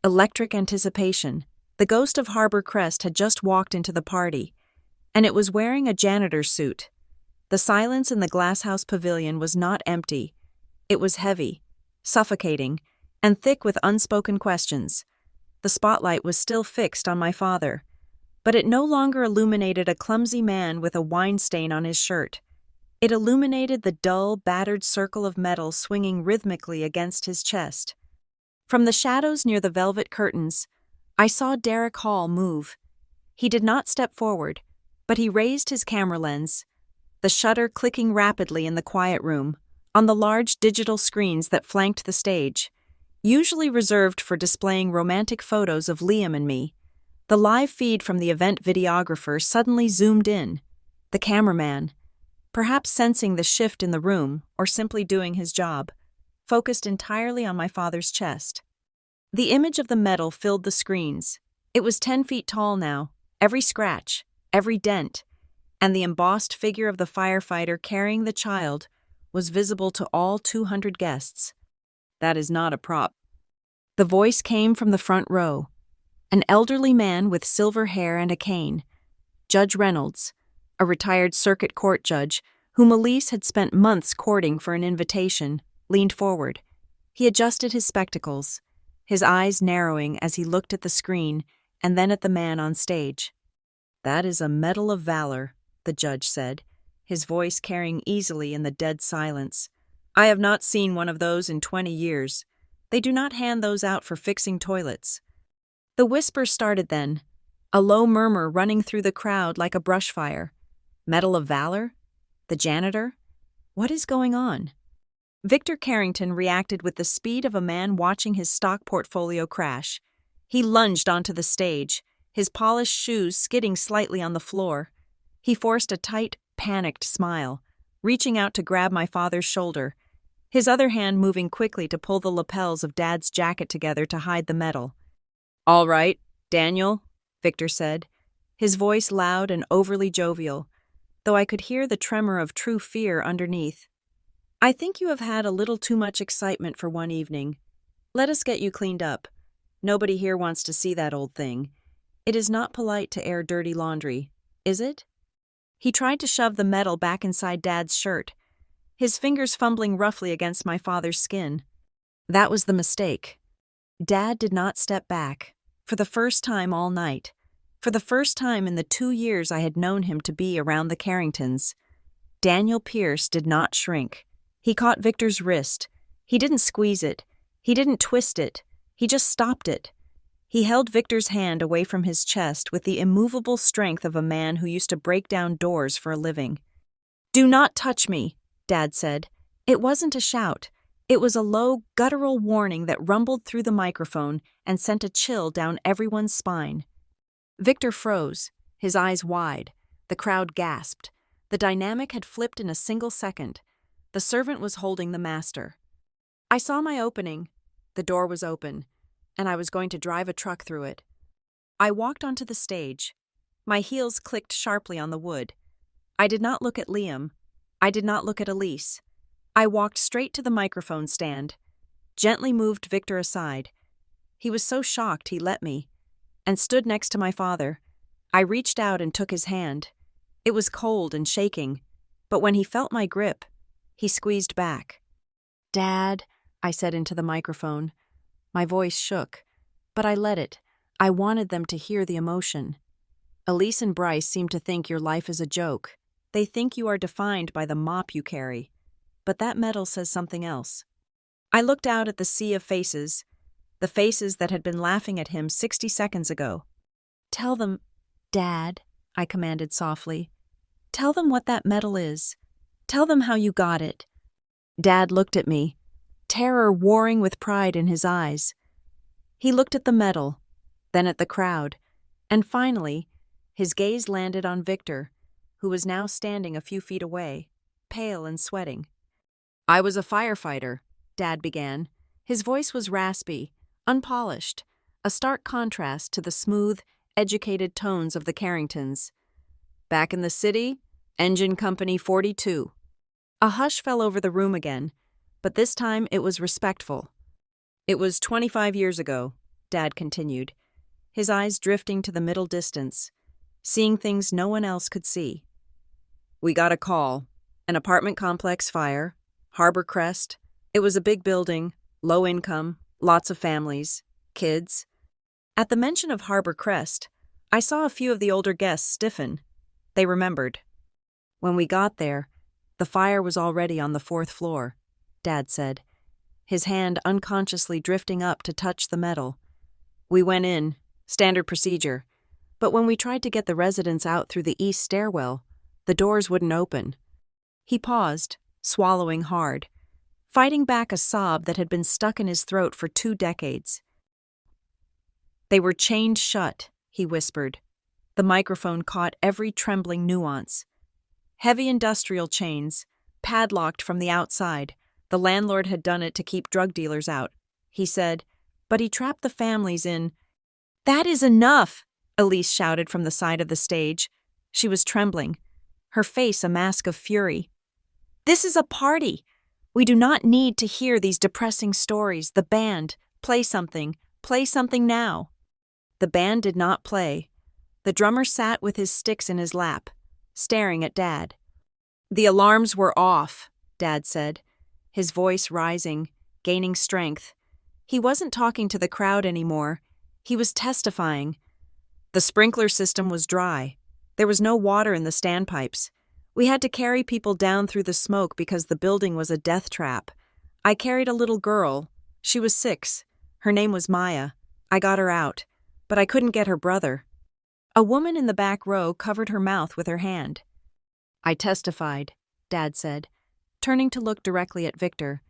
electric anticipation. The ghost of Harbor Crest had just walked into the party, and it was wearing a janitor's suit. The silence in the glasshouse pavilion was not empty. It was heavy, suffocating, and thick with unspoken questions. The spotlight was still fixed on my father, but it no longer illuminated a clumsy man with a wine stain on his shirt. It illuminated the dull, battered circle of metal swinging rhythmically against his chest. From the shadows near the velvet curtains, I saw Derek Hall move. He did not step forward, but he raised his camera lens, the shutter clicking rapidly in the quiet room, on the large digital screens that flanked the stage, usually reserved for displaying romantic photos of Liam and me. The live feed from the event videographer suddenly zoomed in. The cameraman, perhaps sensing the shift in the room or simply doing his job, focused entirely on my father's chest. The image of the medal filled the screens. It was 10 feet tall now, every scratch, every dent, and the embossed figure of the firefighter carrying the child was visible to all 200 guests. That is not a prop. The voice came from the front row. An elderly man with silver hair and a cane, Judge Reynolds, a retired circuit court judge whom Elise had spent months courting for an invitation, leaned forward. He adjusted his spectacles, his eyes narrowing as he looked at the screen and then at the man on stage. That is a Medal of Valor, the judge said, his voice carrying easily in the dead silence. I have not seen one of those in 20 years. They do not hand those out for fixing toilets. The whisper started then, a low murmur running through the crowd like a brush fire. Medal of Valor? The janitor? What is going on? Victor Carrington reacted with the speed of a man watching his stock portfolio crash. He lunged onto the stage, his polished shoes skidding slightly on the floor. He forced a tight, panicked smile, reaching out to grab my father's shoulder, his other hand moving quickly to pull the lapels of Dad's jacket together to hide the medal. "All right, Daniel," Victor said, his voice loud and overly jovial, though I could hear the tremor of true fear underneath. "I think you have had a little too much excitement for one evening. Let us get you cleaned up. Nobody here wants to see that old thing. It is not polite to air dirty laundry, is it?" He tried to shove the medal back inside Dad's shirt, his fingers fumbling roughly against my father's skin. That was the mistake. Dad did not step back, for the first time all night, for the first time in the 2 years I had known him to be around the Carringtons. Daniel Pierce did not shrink. He caught Victor's wrist. He didn't squeeze it. He didn't twist it. He just stopped it. He held Victor's hand away from his chest with the immovable strength of a man who used to break down doors for a living. "Do not touch me," Dad said. It wasn't a shout. It was a low, guttural warning that rumbled through the microphone and sent a chill down everyone's spine. Victor froze, his eyes wide. The crowd gasped. The dynamic had flipped in a single second. The servant was holding the master. I saw my opening. The door was open, and I was going to drive a truck through it. I walked onto the stage. My heels clicked sharply on the wood. I did not look at Liam. I did not look at Elise. I walked straight to the microphone stand, gently moved Victor aside. He was so shocked he let me, and stood next to my father. I reached out and took his hand. It was cold and shaking, but when he felt my grip, he squeezed back. "Dad," I said into the microphone. My voice shook, but I let it. I wanted them to hear the emotion. "Elise and Bryce seem to think your life is a joke. They think you are defined by the mop you carry. But that medal says something else." I looked out at the sea of faces, the faces that had been laughing at him 60 seconds ago. "Tell them, Dad," I commanded softly. "Tell them what that medal is. Tell them how you got it." Dad looked at me, terror warring with pride in his eyes. He looked at the medal, then at the crowd, and finally, his gaze landed on Victor, who was now standing a few feet away, pale and sweating. "I was a firefighter," Dad began. His voice was raspy, unpolished, a stark contrast to the smooth, educated tones of the Carringtons. "Back in the city, Engine Company 42. A hush fell over the room again, but this time it was respectful. "It was 25 years ago," Dad continued, his eyes drifting to the middle distance, seeing things no one else could see. "We got a call, an apartment complex fire, Harbor Crest. It was a big building, low income, lots of families, kids." At the mention of Harbor Crest, I saw a few of the older guests stiffen. They remembered. "When we got there, the fire was already on the 4th floor, Dad said, his hand unconsciously drifting up to touch the metal. "We went in, standard procedure, but when we tried to get the residents out through the east stairwell, the doors wouldn't open." He paused, swallowing hard, fighting back a sob that had been stuck in his throat for 2 decades. "They were chained shut," he whispered. The microphone caught every trembling nuance. "Heavy industrial chains, padlocked from the outside. The landlord had done it to keep drug dealers out," he said, "but he trapped the families in—" "That is enough!" Elise shouted from the side of the stage. She was trembling, her face a mask of fury. "This is a party! We do not need to hear these depressing stories. The band, play something now." The band did not play. The drummer sat with his sticks in his lap, staring at Dad. "The alarms were off," Dad said, his voice rising, gaining strength. He wasn't talking to the crowd anymore. He was testifying. "The sprinkler system was dry. There was no water in the standpipes. We had to carry people down through the smoke because the building was a death trap. I carried a little girl. She was 6. Her name was Maya. I got her out, but I couldn't get her brother." A woman in the back row covered her mouth with her hand. I testified, Dad said, turning to look directly at Victor.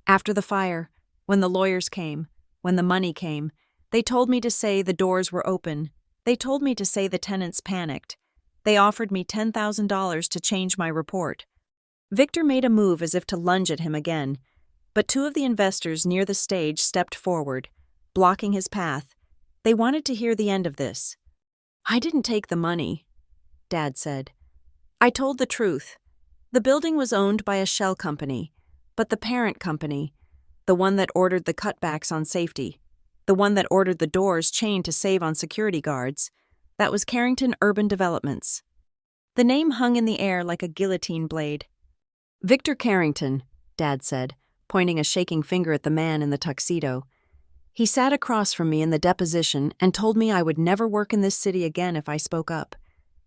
After the fire, when the lawyers came, when the money came, they told me to say the doors were open. They told me to say the tenants panicked. They offered me $10,000 to change my report. Victor made a move as if to lunge at him again, but two of the investors near the stage stepped forward, blocking his path. They wanted to hear the end of this. I didn't take the money, Dad said. I told the truth. The building was owned by a shell company, but the parent company, the one that ordered the cutbacks on safety, the one that ordered the doors chained to save on security guards, that was Carrington Urban Developments. The name hung in the air like a guillotine blade. Victor Carrington, Dad said, pointing a shaking finger at the man in the tuxedo. He sat across from me in the deposition and told me I would never work in this city again if I spoke up.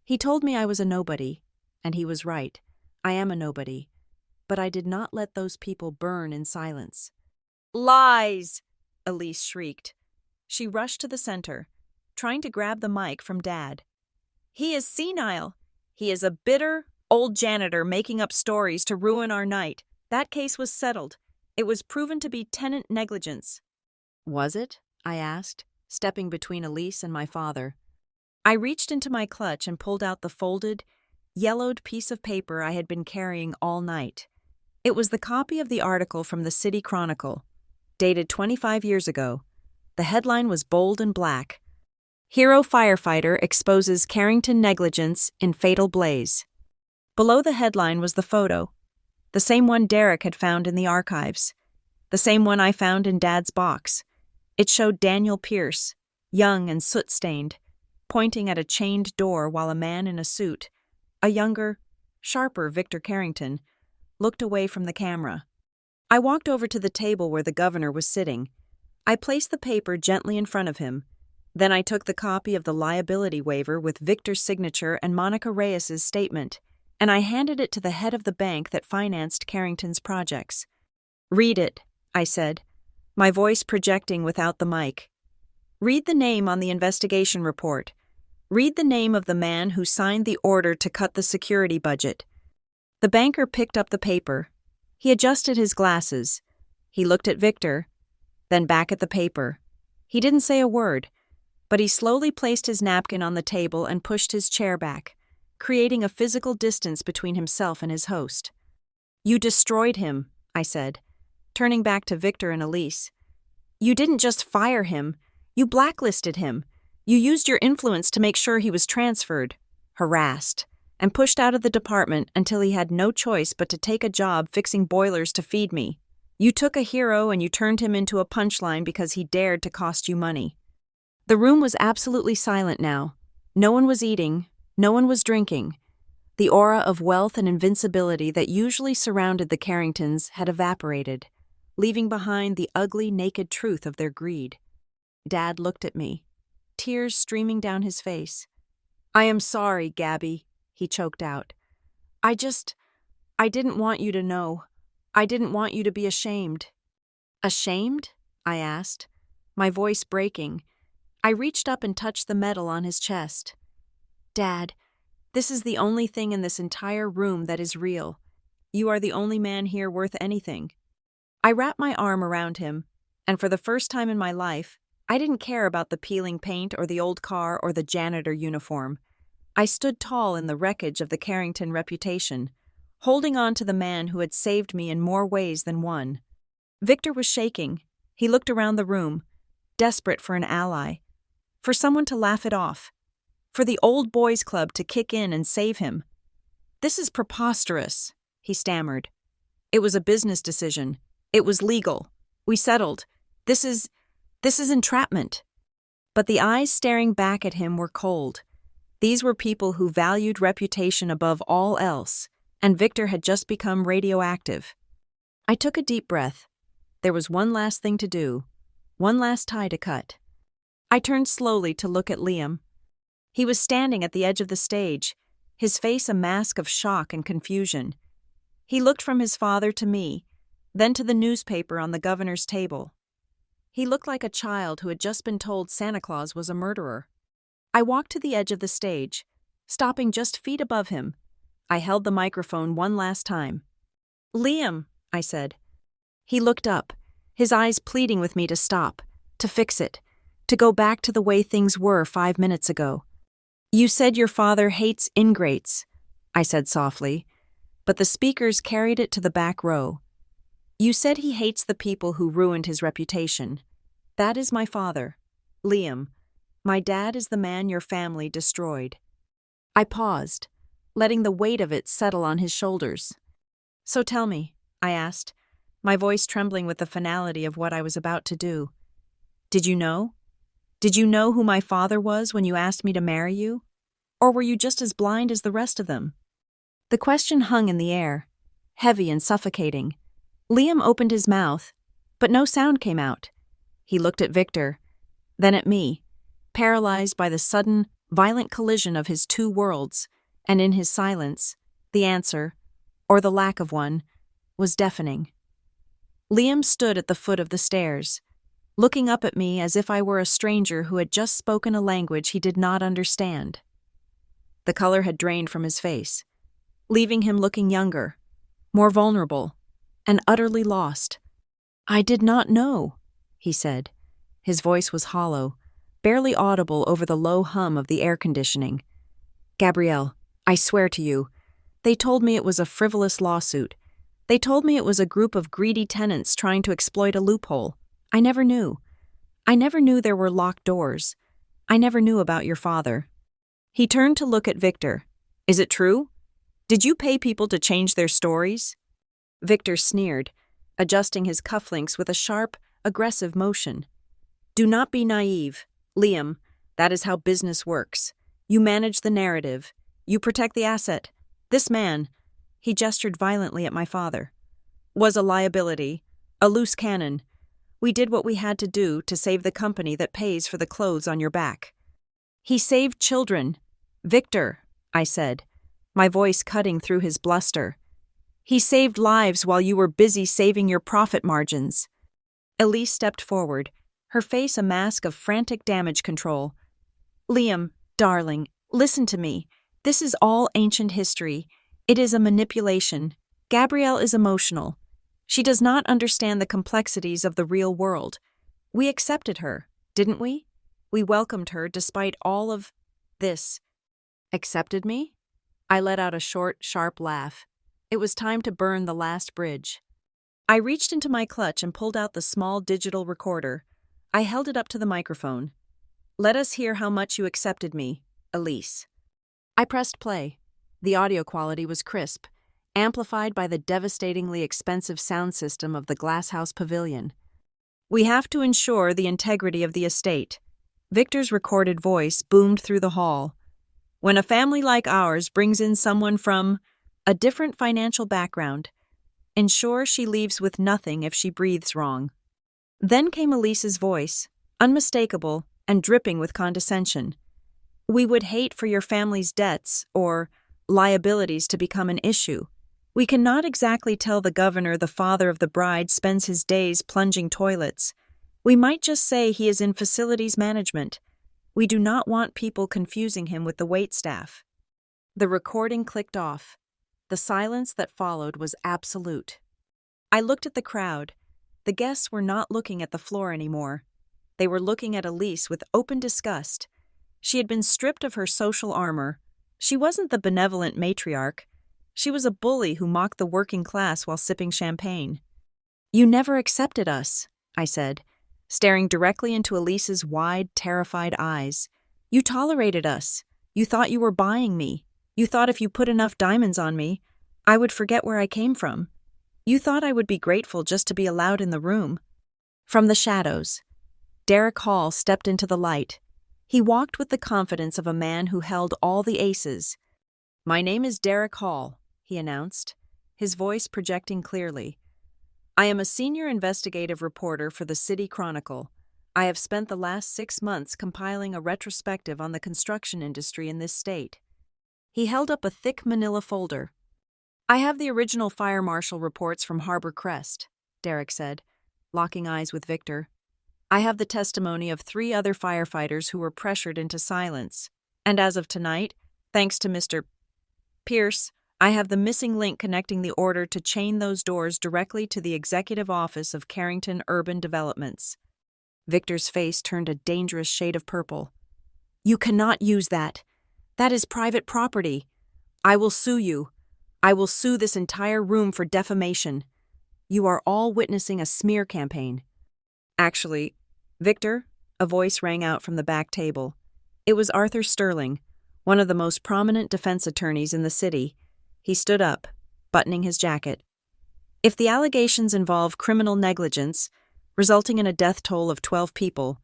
He told me I was a nobody, and he was right. I am a nobody. But I did not let those people burn in silence. Lies! Elise shrieked. She rushed to the center, trying to grab the mic from Dad. He is senile. He is a bitter, old janitor making up stories to ruin our night. That case was settled. It was proven to be tenant negligence. Was it? I asked, stepping between Elise and my father. I reached into my clutch and pulled out the folded, yellowed piece of paper I had been carrying all night. It was the copy of the article from the City Chronicle, dated 25 years ago. The headline was bold and black. Hero firefighter exposes Carrington negligence in fatal blaze. Below the headline was the photo, the same one Derek had found in the archives, the same one I found in Dad's box. It showed Daniel Pierce, young and soot-stained, pointing at a chained door while a man in a suit, a younger, sharper Victor Carrington, looked away from the camera. I walked over to the table where the governor was sitting. I placed the paper gently in front of him. Then I took the copy of the liability waiver with Victor's signature and Monica Reyes's statement, and I handed it to the head of the bank that financed Carrington's projects. Read it, I said, my voice projecting without the mic. Read the name on the investigation report. Read the name of the man who signed the order to cut the security budget. The banker picked up the paper. He adjusted his glasses. He looked at Victor, then back at the paper. He didn't say a word, but he slowly placed his napkin on the table and pushed his chair back, creating a physical distance between himself and his host. You destroyed him, I said, turning back to Victor and Elise. You didn't just fire him, you blacklisted him. You used your influence to make sure he was transferred, harassed, and pushed out of the department until he had no choice but to take a job fixing boilers to feed me. You took a hero and you turned him into a punchline because he dared to cost you money. The room was absolutely silent now. No one was eating, no one was drinking. The aura of wealth and invincibility that usually surrounded the Carringtons had evaporated, leaving behind the ugly, naked truth of their greed. Dad looked at me, tears streaming down his face. I am sorry, Gabby, he choked out. I didn't want you to know. I didn't want you to be ashamed. Ashamed? I asked, my voice breaking. I reached up and touched the metal on his chest. Dad, this is the only thing in this entire room that is real. You are the only man here worth anything. I wrapped my arm around him, and for the first time in my life, I didn't care about the peeling paint or the old car or the janitor uniform. I stood tall in the wreckage of the Carrington reputation, holding on to the man who had saved me in more ways than one. Victor was shaking. He looked around the room, desperate for an ally, for someone to laugh it off, for the old boys club to kick in and save him. This is preposterous, he stammered. It was a business decision. It was legal. We settled. This is entrapment. But the eyes staring back at him were cold. These were people who valued reputation above all else, and Victor had just become radioactive. I took a deep breath. There was one last thing to do, one last tie to cut. I turned slowly to look at Liam. He was standing at the edge of the stage, his face a mask of shock and confusion. He looked from his father to me, then to the newspaper on the governor's table. He looked like a child who had just been told Santa Claus was a murderer. I walked to the edge of the stage, stopping just feet above him. I held the microphone one last time. "Liam," I said. He looked up, his eyes pleading with me to stop, to fix it, to go back to the way things were 5 minutes ago. "You said your father hates ingrates," I said softly, but the speakers carried it to the back row. "You said he hates the people who ruined his reputation. That is my father, Liam. My dad is the man your family destroyed." I paused, letting the weight of it settle on his shoulders. "So tell me," I asked, my voice trembling with the finality of what I was about to do. "Did you know? Did you know who my father was when you asked me to marry you? Or were you just as blind as the rest of them?" The question hung in the air, heavy and suffocating. Liam opened his mouth, but no sound came out. He looked at Victor, then at me, paralyzed by the sudden, violent collision of his two worlds, and in his silence, the answer, or the lack of one, was deafening. Liam stood at the foot of the stairs, looking up at me as if I were a stranger who had just spoken a language he did not understand. The color had drained from his face, leaving him looking younger, more vulnerable, and utterly lost. "I did not know," he said. His voice was hollow, barely audible over the low hum of the air conditioning. "Gabrielle, I swear to you, they told me it was a frivolous lawsuit. They told me it was a group of greedy tenants trying to exploit a loophole. I never knew. I never knew there were locked doors. I never knew about your father." He turned to look at Victor. "Is it true? Did you pay people to change their stories?" Victor sneered, adjusting his cufflinks with a sharp, aggressive motion. "Do not be naive, Liam. That is how business works. You manage the narrative. You protect the asset. This man," he gestured violently at my father, "was a liability, a loose cannon. We did what we had to do to save the company that pays for the clothes on your back." "He saved children. Victor," I said, my voice cutting through his bluster. "He saved lives while you were busy saving your profit margins." Elise stepped forward, her face a mask of frantic damage control. "Liam, darling, listen to me. This is all ancient history. It is a manipulation. Gabrielle is emotional. She does not understand the complexities of the real world. We accepted her, didn't we? We welcomed her despite all of this." "Accepted me?" I let out a short, sharp laugh. It was time to burn the last bridge. I reached into my clutch and pulled out the small digital recorder. I held it up to the microphone. "Let us hear how much you accepted me, Elise." I pressed play. The audio quality was crisp, amplified by the devastatingly expensive sound system of the Glasshouse Pavilion. "We have to ensure the integrity of the estate." Victor's recorded voice boomed through the hall. "When a family like ours brings in someone from a different financial background, ensure she leaves with nothing if she breathes wrong." Then came Elise's voice, unmistakable and dripping with condescension. "We would hate for your family's debts or liabilities to become an issue. We cannot exactly tell the governor the father of the bride spends his days plunging toilets. We might just say he is in facilities management. We do not want people confusing him with the waitstaff." The recording clicked off. The silence that followed was absolute. I looked at the crowd. The guests were not looking at the floor anymore. They were looking at Elise with open disgust. She had been stripped of her social armor. She wasn't the benevolent matriarch. She was a bully who mocked the working class while sipping champagne. "You never accepted us," I said, staring directly into Elise's wide, terrified eyes. "You tolerated us. You thought you were buying me. You thought if you put enough diamonds on me, I would forget where I came from. You thought I would be grateful just to be allowed in the room." From the shadows, Derek Hall stepped into the light. He walked with the confidence of a man who held all the aces. "My name is Derek Hall," he announced, his voice projecting clearly. "I am a senior investigative reporter for the City Chronicle. I have spent the last 6 months compiling a retrospective on the construction industry in this state." He held up a thick manila folder. "I have the original fire marshal reports from Harbor Crest," Derek said, locking eyes with Victor. "I have the testimony of 3 other firefighters who were pressured into silence. And as of tonight, thanks to Mr. Pierce, I have the missing link connecting the order to chain those doors directly to the executive office of Carrington Urban Developments. Victor's face turned a dangerous shade of purple. You cannot use that. That is private property. I will sue you. I will sue this entire room for defamation. You are all witnessing a smear campaign. Actually, Victor, a voice rang out from the back table. It was Arthur Sterling, one of the most prominent defense attorneys in the city. He stood up, buttoning his jacket. If the allegations involve criminal negligence, resulting in a death toll of 12 people,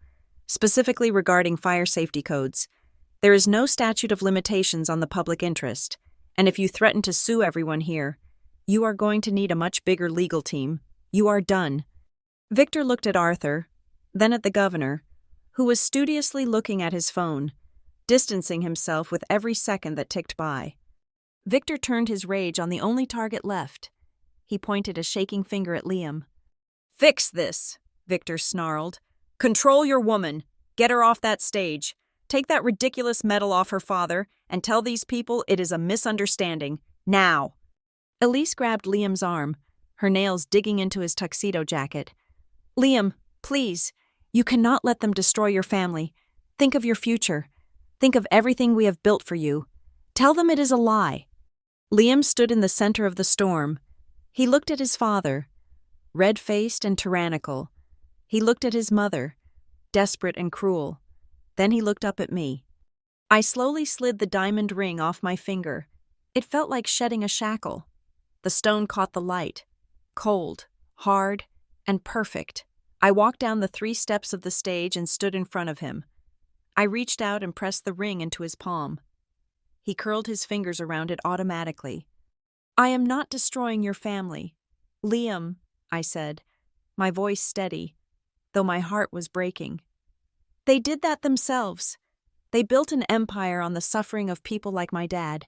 specifically regarding fire safety codes, there is no statute of limitations on the public interest, and if you threaten to sue everyone here, you are going to need a much bigger legal team. You are done. Victor looked at Arthur, then at the governor, who was studiously looking at his phone, distancing himself with every second that ticked by. Victor turned his rage on the only target left. He pointed a shaking finger at Liam. Fix this, Victor snarled. Control your woman. Get her off that stage. Take that ridiculous medal off her father and tell these people it is a misunderstanding. Now. Elise grabbed Liam's arm, her nails digging into his tuxedo jacket. Liam, please. You cannot let them destroy your family. Think of your future. Think of everything we have built for you. Tell them it is a lie. Liam stood in the center of the storm. He looked at his father, red-faced and tyrannical. He looked at his mother, desperate and cruel. Then he looked up at me. I slowly slid the diamond ring off my finger. It felt like shedding a shackle. The stone caught the light, cold, hard, and perfect. I walked down the 3 steps of the stage and stood in front of him. I reached out and pressed the ring into his palm. He curled his fingers around it automatically. I am not destroying your family. Liam, I said, my voice steady, though my heart was breaking. They did that themselves. They built an empire on the suffering of people like my dad,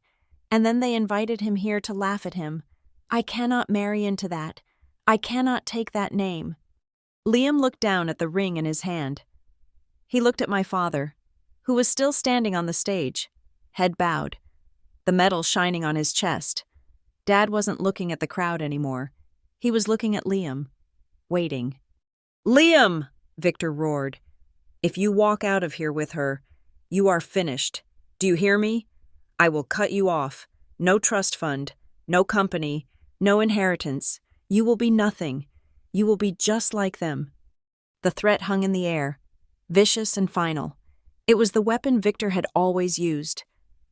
and then they invited him here to laugh at him. I cannot marry into that. I cannot take that name. Liam looked down at the ring in his hand. He looked at my father, who was still standing on the stage, head bowed, the medal shining on his chest. Dad wasn't looking at the crowd anymore. He was looking at Liam, waiting. Liam! Victor roared. If you walk out of here with her, you are finished. Do you hear me? I will cut you off. No trust fund, no company, no inheritance. You will be nothing. You will be just like them. The threat hung in the air, vicious and final. It was the weapon Victor had always used.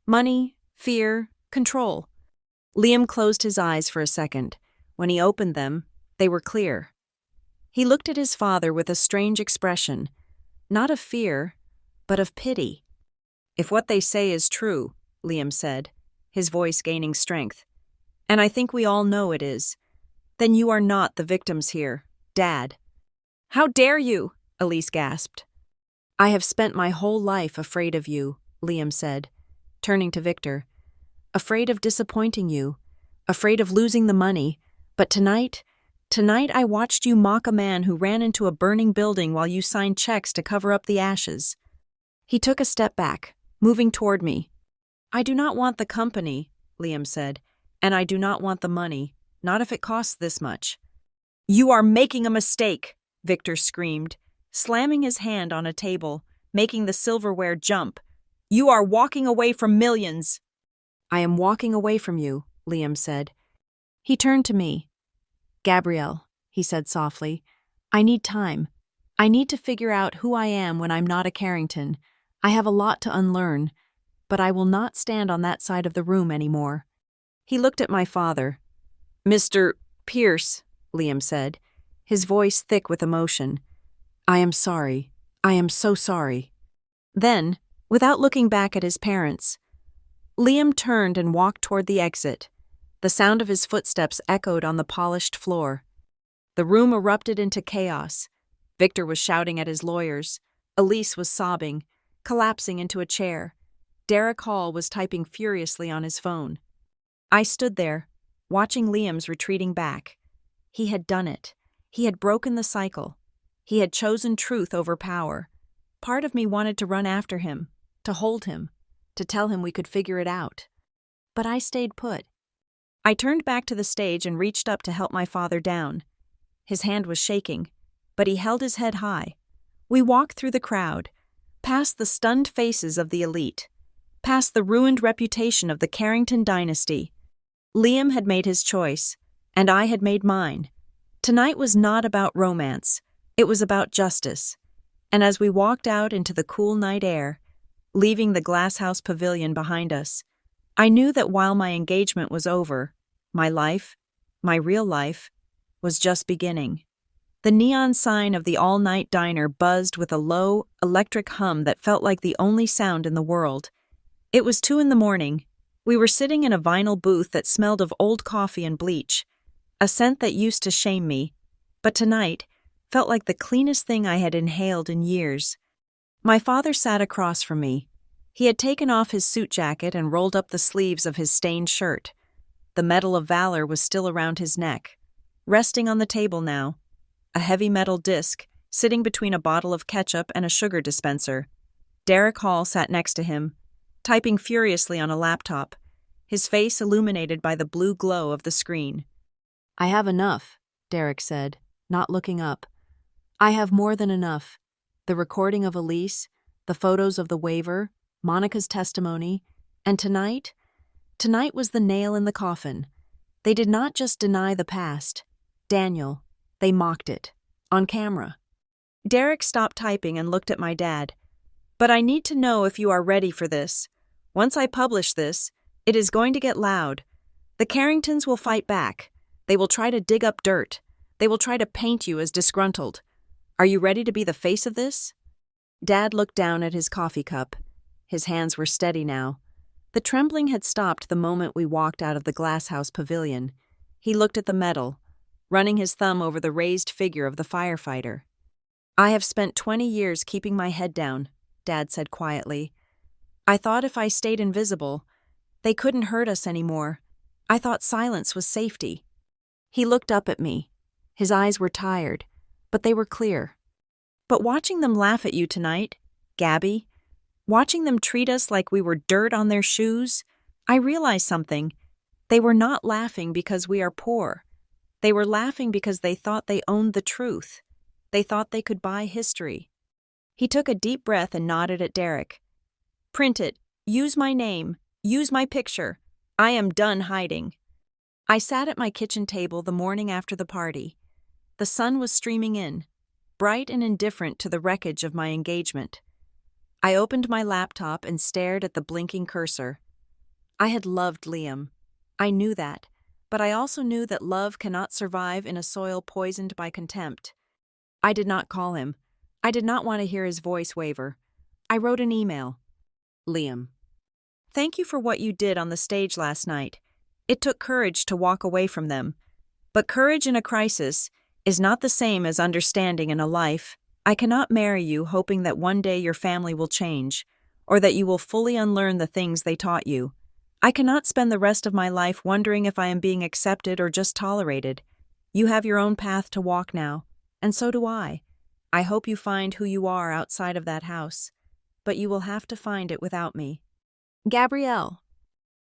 Money, fear, control. Liam closed his eyes for a second. When he opened them, they were clear. He looked at his father with a strange expression, not of fear, but of pity. If what they say is true, Liam said, his voice gaining strength, and I think we all know it is, then you are not the victims here, Dad. How dare you? Elise gasped. I have spent my whole life afraid of you, Liam said, turning to Victor. Afraid of disappointing you, afraid of losing the money, but tonight I watched you mock a man who ran into a burning building while you signed checks to cover up the ashes. He took a step back, moving toward me. I do not want the company, Liam said, and I do not want the money, not if it costs this much. You are making a mistake, Victor screamed, slamming his hand on a table, making the silverware jump. You are walking away from millions. I am walking away from you, Liam said. He turned to me. Gabrielle, he said softly, I need time. I need to figure out who I am when I'm not a Carrington. I have a lot to unlearn, but I will not stand on that side of the room anymore. He looked at my father. Mr. Pierce, Liam said, his voice thick with emotion. I am sorry. I am so sorry. Then, without looking back at his parents, Liam turned and walked toward the exit. The sound of his footsteps echoed on the polished floor. The room erupted into chaos. Victor was shouting at his lawyers. Elise was sobbing, collapsing into a chair. Derek Hall was typing furiously on his phone. I stood there, watching Liam's retreating back. He had done it. He had broken the cycle. He had chosen truth over power. Part of me wanted to run after him, to hold him, to tell him we could figure it out. But I stayed put. I turned back to the stage and reached up to help my father down. His hand was shaking, but he held his head high. We walked through the crowd, past the stunned faces of the elite, past the ruined reputation of the Carrington dynasty. Liam had made his choice, and I had made mine. Tonight was not about romance, it was about justice. And as we walked out into the cool night air, leaving the glasshouse pavilion behind us, I knew that while my engagement was over, my life, my real life, was just beginning. The neon sign of the all-night diner buzzed with a low, electric hum that felt like the only sound in the world. It was 2 a.m. We were sitting in a vinyl booth that smelled of old coffee and bleach, a scent that used to shame me, but tonight felt like the cleanest thing I had inhaled in years. My father sat across from me. He had taken off his suit jacket and rolled up the sleeves of his stained shirt. The Medal of Valor was still around his neck, resting on the table now, a heavy metal disc sitting between a bottle of ketchup and a sugar dispenser. Derek Hall sat next to him, typing furiously on a laptop, his face illuminated by the blue glow of the screen. "I have enough," Derek said, not looking up. "I have more than enough. The recording of Elise, the photos of the waiver, Monica's testimony, and tonight was the nail in the coffin. They did not just deny the past. Daniel, they mocked it. On camera." Derek stopped typing and looked at my dad. "But I need to know if you are ready for this. Once I publish this, it is going to get loud. The Carringtons will fight back. They will try to dig up dirt. They will try to paint you as disgruntled. Are you ready to be the face of this?" Dad looked down at his coffee cup. His hands were steady now. The trembling had stopped the moment we walked out of the glasshouse pavilion. He looked at the medal, running his thumb over the raised figure of the firefighter. "I have spent 20 years keeping my head down," Dad said quietly. "I thought if I stayed invisible, they couldn't hurt us anymore. I thought silence was safety." He looked up at me. His eyes were tired, but they were clear. "But watching them laugh at you tonight, Gabby, watching them treat us like we were dirt on their shoes, I realized something. They were not laughing because we are poor. They were laughing because they thought they owned the truth. They thought they could buy history." He took a deep breath and nodded at Derek. "Print it. Use my name. Use my picture. I am done hiding." I sat at my kitchen table the morning after the party. The sun was streaming in, bright and indifferent to the wreckage of my engagement. I opened my laptop and stared at the blinking cursor. I had loved Liam. I knew that, but I also knew that love cannot survive in a soil poisoned by contempt. I did not call him. I did not want to hear his voice waver. I wrote an email. "Liam, thank you for what you did on the stage last night. It took courage to walk away from them. But courage in a crisis is not the same as understanding in a life. I cannot marry you hoping that one day your family will change, or that you will fully unlearn the things they taught you. I cannot spend the rest of my life wondering if I am being accepted or just tolerated. You have your own path to walk now, and so do I. I hope you find who you are outside of that house, but you will have to find it without me. Gabrielle."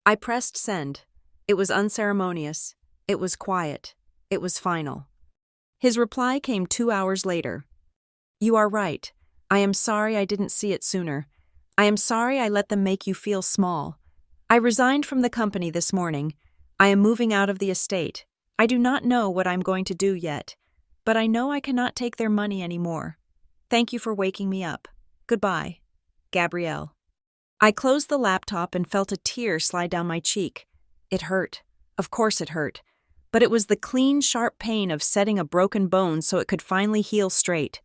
I pressed send. It was unceremonious. It was quiet. It was final. His reply came 2 hours later. "You are right. I am sorry I didn't see it sooner. I am sorry I let them make you feel small. I resigned from the company this morning. I am moving out of the estate. I do not know what I'm going to do yet, but I know I cannot take their money anymore. Thank you for waking me up. Goodbye. Gabrielle." I closed the laptop and felt a tear slide down my cheek. It hurt. Of course it hurt. But it was the clean, sharp pain of setting a broken bone so it could finally heal straight.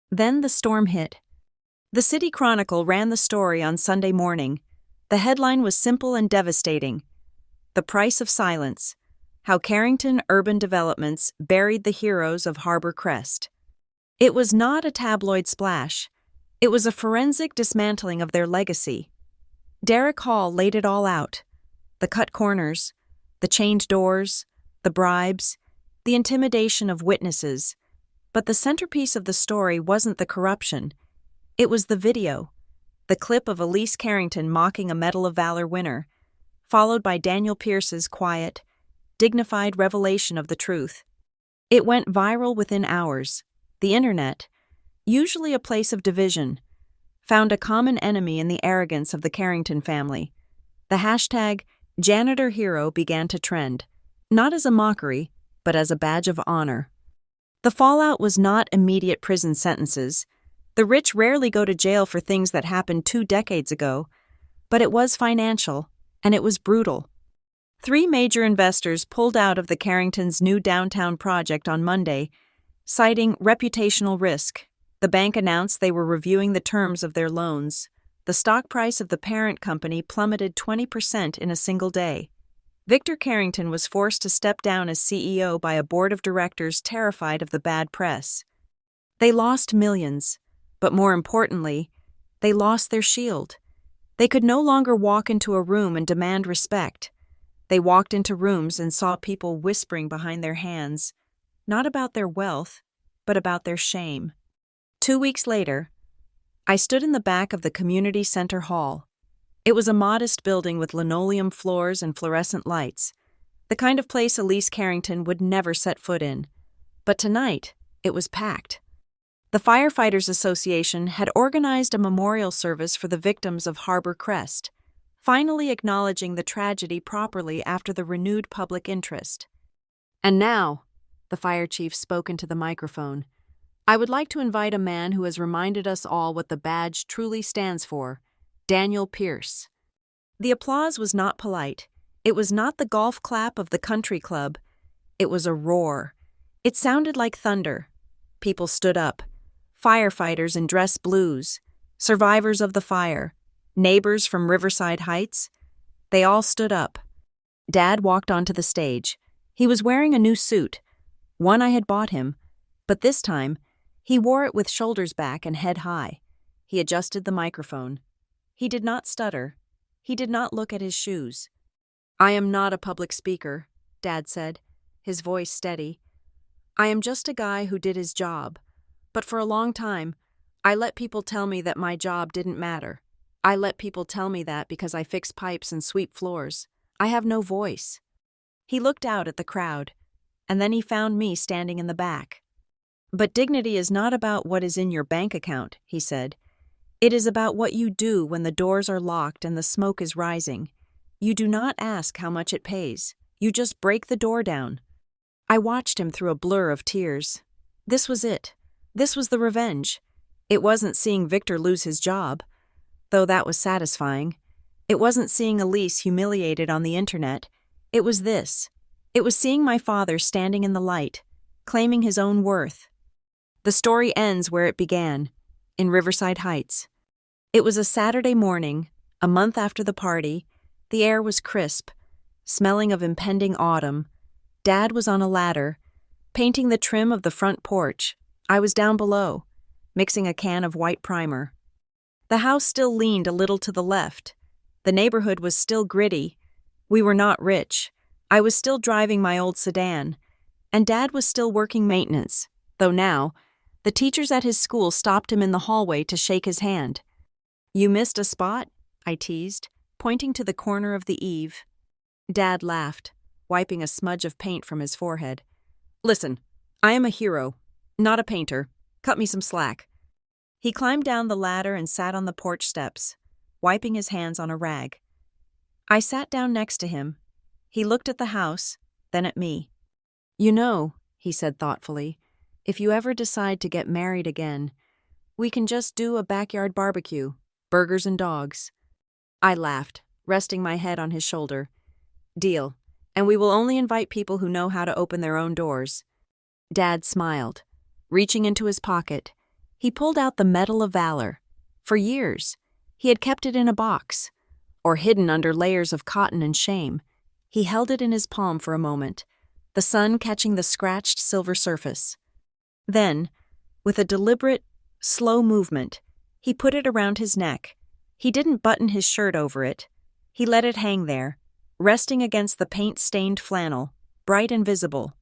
Then the storm hit. The City Chronicle ran the story on Sunday morning. The headline was simple and devastating. "The Price of Silence: How Carrington Urban Developments Buried the Heroes of Harbor Crest." It was not a tabloid splash. It was a forensic dismantling of their legacy. Derek Hall laid it all out. The cut corners, the chained doors, the bribes, the intimidation of witnesses. But the centerpiece of the story wasn't the corruption. It was the video, the clip of Elise Carrington mocking a Medal of Valor winner, followed by Daniel Pierce's quiet, dignified revelation of the truth. It went viral within hours. The internet, usually a place of division, found a common enemy in the arrogance of the Carrington family. The hashtag Janitor Hero began to trend, not as a mockery, but as a badge of honor. The fallout was not immediate prison sentences. The rich rarely go to jail for things that happened 2 decades ago, but it was financial, and it was brutal. 3 major investors pulled out of the Carringtons' new downtown project on Monday, citing reputational risk. The bank announced they were reviewing the terms of their loans. The stock price of the parent company plummeted 20% in a single day. Victor Carrington was forced to step down as CEO by a board of directors terrified of the bad press. They lost millions, but more importantly, they lost their shield. They could no longer walk into a room and demand respect. They walked into rooms and saw people whispering behind their hands, not about their wealth, but about their shame. 2 weeks later, I stood in the back of the community center hall. It was a modest building with linoleum floors and fluorescent lights, the kind of place Elise Carrington would never set foot in. But tonight, it was packed. The Firefighters Association had organized a memorial service for the victims of Harbor Crest, finally acknowledging the tragedy properly after the renewed public interest. And now, the fire chief spoke into the microphone, I would like to invite a man who has reminded us all what the badge truly stands for, Daniel Pierce. The applause was not polite. It was not the golf clap of the country club. It was a roar. It sounded like thunder. People stood up. Firefighters in dress blues, survivors of the fire, neighbors from Riverside Heights. They all stood up. Dad walked onto the stage. He was wearing a new suit, one I had bought him, but this time, he wore it with shoulders back and head high. He adjusted the microphone. He did not stutter. He did not look at his shoes. I am not a public speaker, Dad said, his voice steady. I am just a guy who did his job. But for a long time, I let people tell me that my job didn't matter. I let people tell me that because I fix pipes and sweep floors. I have no voice. He looked out at the crowd, and then he found me standing in the back. But dignity is not about what is in your bank account, he said. It is about what you do when the doors are locked and the smoke is rising. You do not ask how much it pays. You just break the door down. I watched him through a blur of tears. This was it. This was the revenge. It wasn't seeing Victor lose his job, though that was satisfying. It wasn't seeing Elise humiliated on the internet. It was this. It was seeing my father standing in the light, claiming his own worth. The story ends where it began, in Riverside Heights. It was a Saturday morning, a month after the party. The air was crisp, smelling of impending autumn. Dad was on a ladder, painting the trim of the front porch. I was down below, mixing a can of white primer. The house still leaned a little to the left. The neighborhood was still gritty. We were not rich. I was still driving my old sedan, and Dad was still working maintenance, though now, the teachers at his school stopped him in the hallway to shake his hand. You missed a spot? I teased, pointing to the corner of the eave. Dad laughed, wiping a smudge of paint from his forehead. Listen, I am a hero, not a painter. Cut me some slack. He climbed down the ladder and sat on the porch steps, wiping his hands on a rag. I sat down next to him. He looked at the house, then at me. You know, he said thoughtfully, if you ever decide to get married again, we can just do a backyard barbecue, burgers and dogs. I laughed, resting my head on his shoulder. Deal, and we will only invite people who know how to open their own doors. Dad smiled. Reaching into his pocket, he pulled out the Medal of Valor. For years, he had kept it in a box, or hidden under layers of cotton and shame. He held it in his palm for a moment, the sun catching the scratched silver surface. Then, with a deliberate, slow movement, he put it around his neck. He didn't button his shirt over it. He let it hang there, resting against the paint-stained flannel, bright and visible.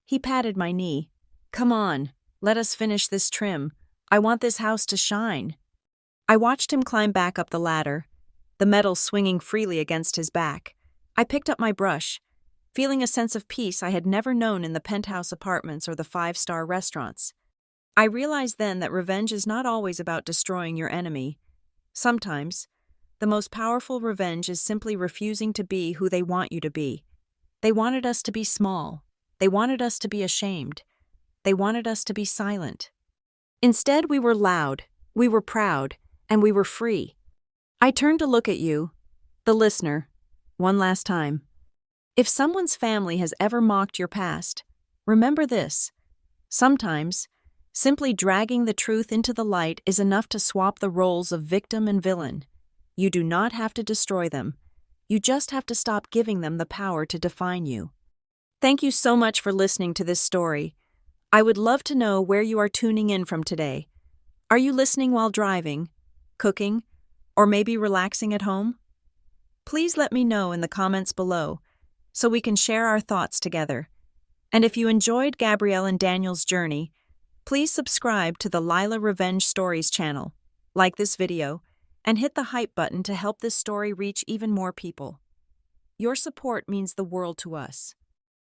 He patted my knee. Come on, let us finish this trim. I want this house to shine. I watched him climb back up the ladder, the metal swinging freely against his back. I picked up my brush. feeling a sense of peace I had never known in the penthouse apartments or the five-star restaurants. I realized then that revenge is not always about destroying your enemy. Sometimes, the most powerful revenge is simply refusing to be who they want you to be. They wanted us to be small. They wanted us to be ashamed. They wanted us to be silent. Instead, we were loud, we were proud, and we were free. I turned to look at you, the listener, one last time. If someone's family has ever mocked your past, remember this. Sometimes, simply dragging the truth into the light is enough to swap the roles of victim and villain. You do not have to destroy them. You just have to stop giving them the power to define you. Thank you so much for listening to this story. I would love to know where you are tuning in from today. Are you listening while driving, cooking, or maybe relaxing at home? Please let me know in the comments below so we can share our thoughts together. And if you enjoyed Gabrielle and Daniel's journey, please subscribe to the Lila Revenge Stories channel, like this video, and hit the hype button to help this story reach even more people. Your support means the world to us.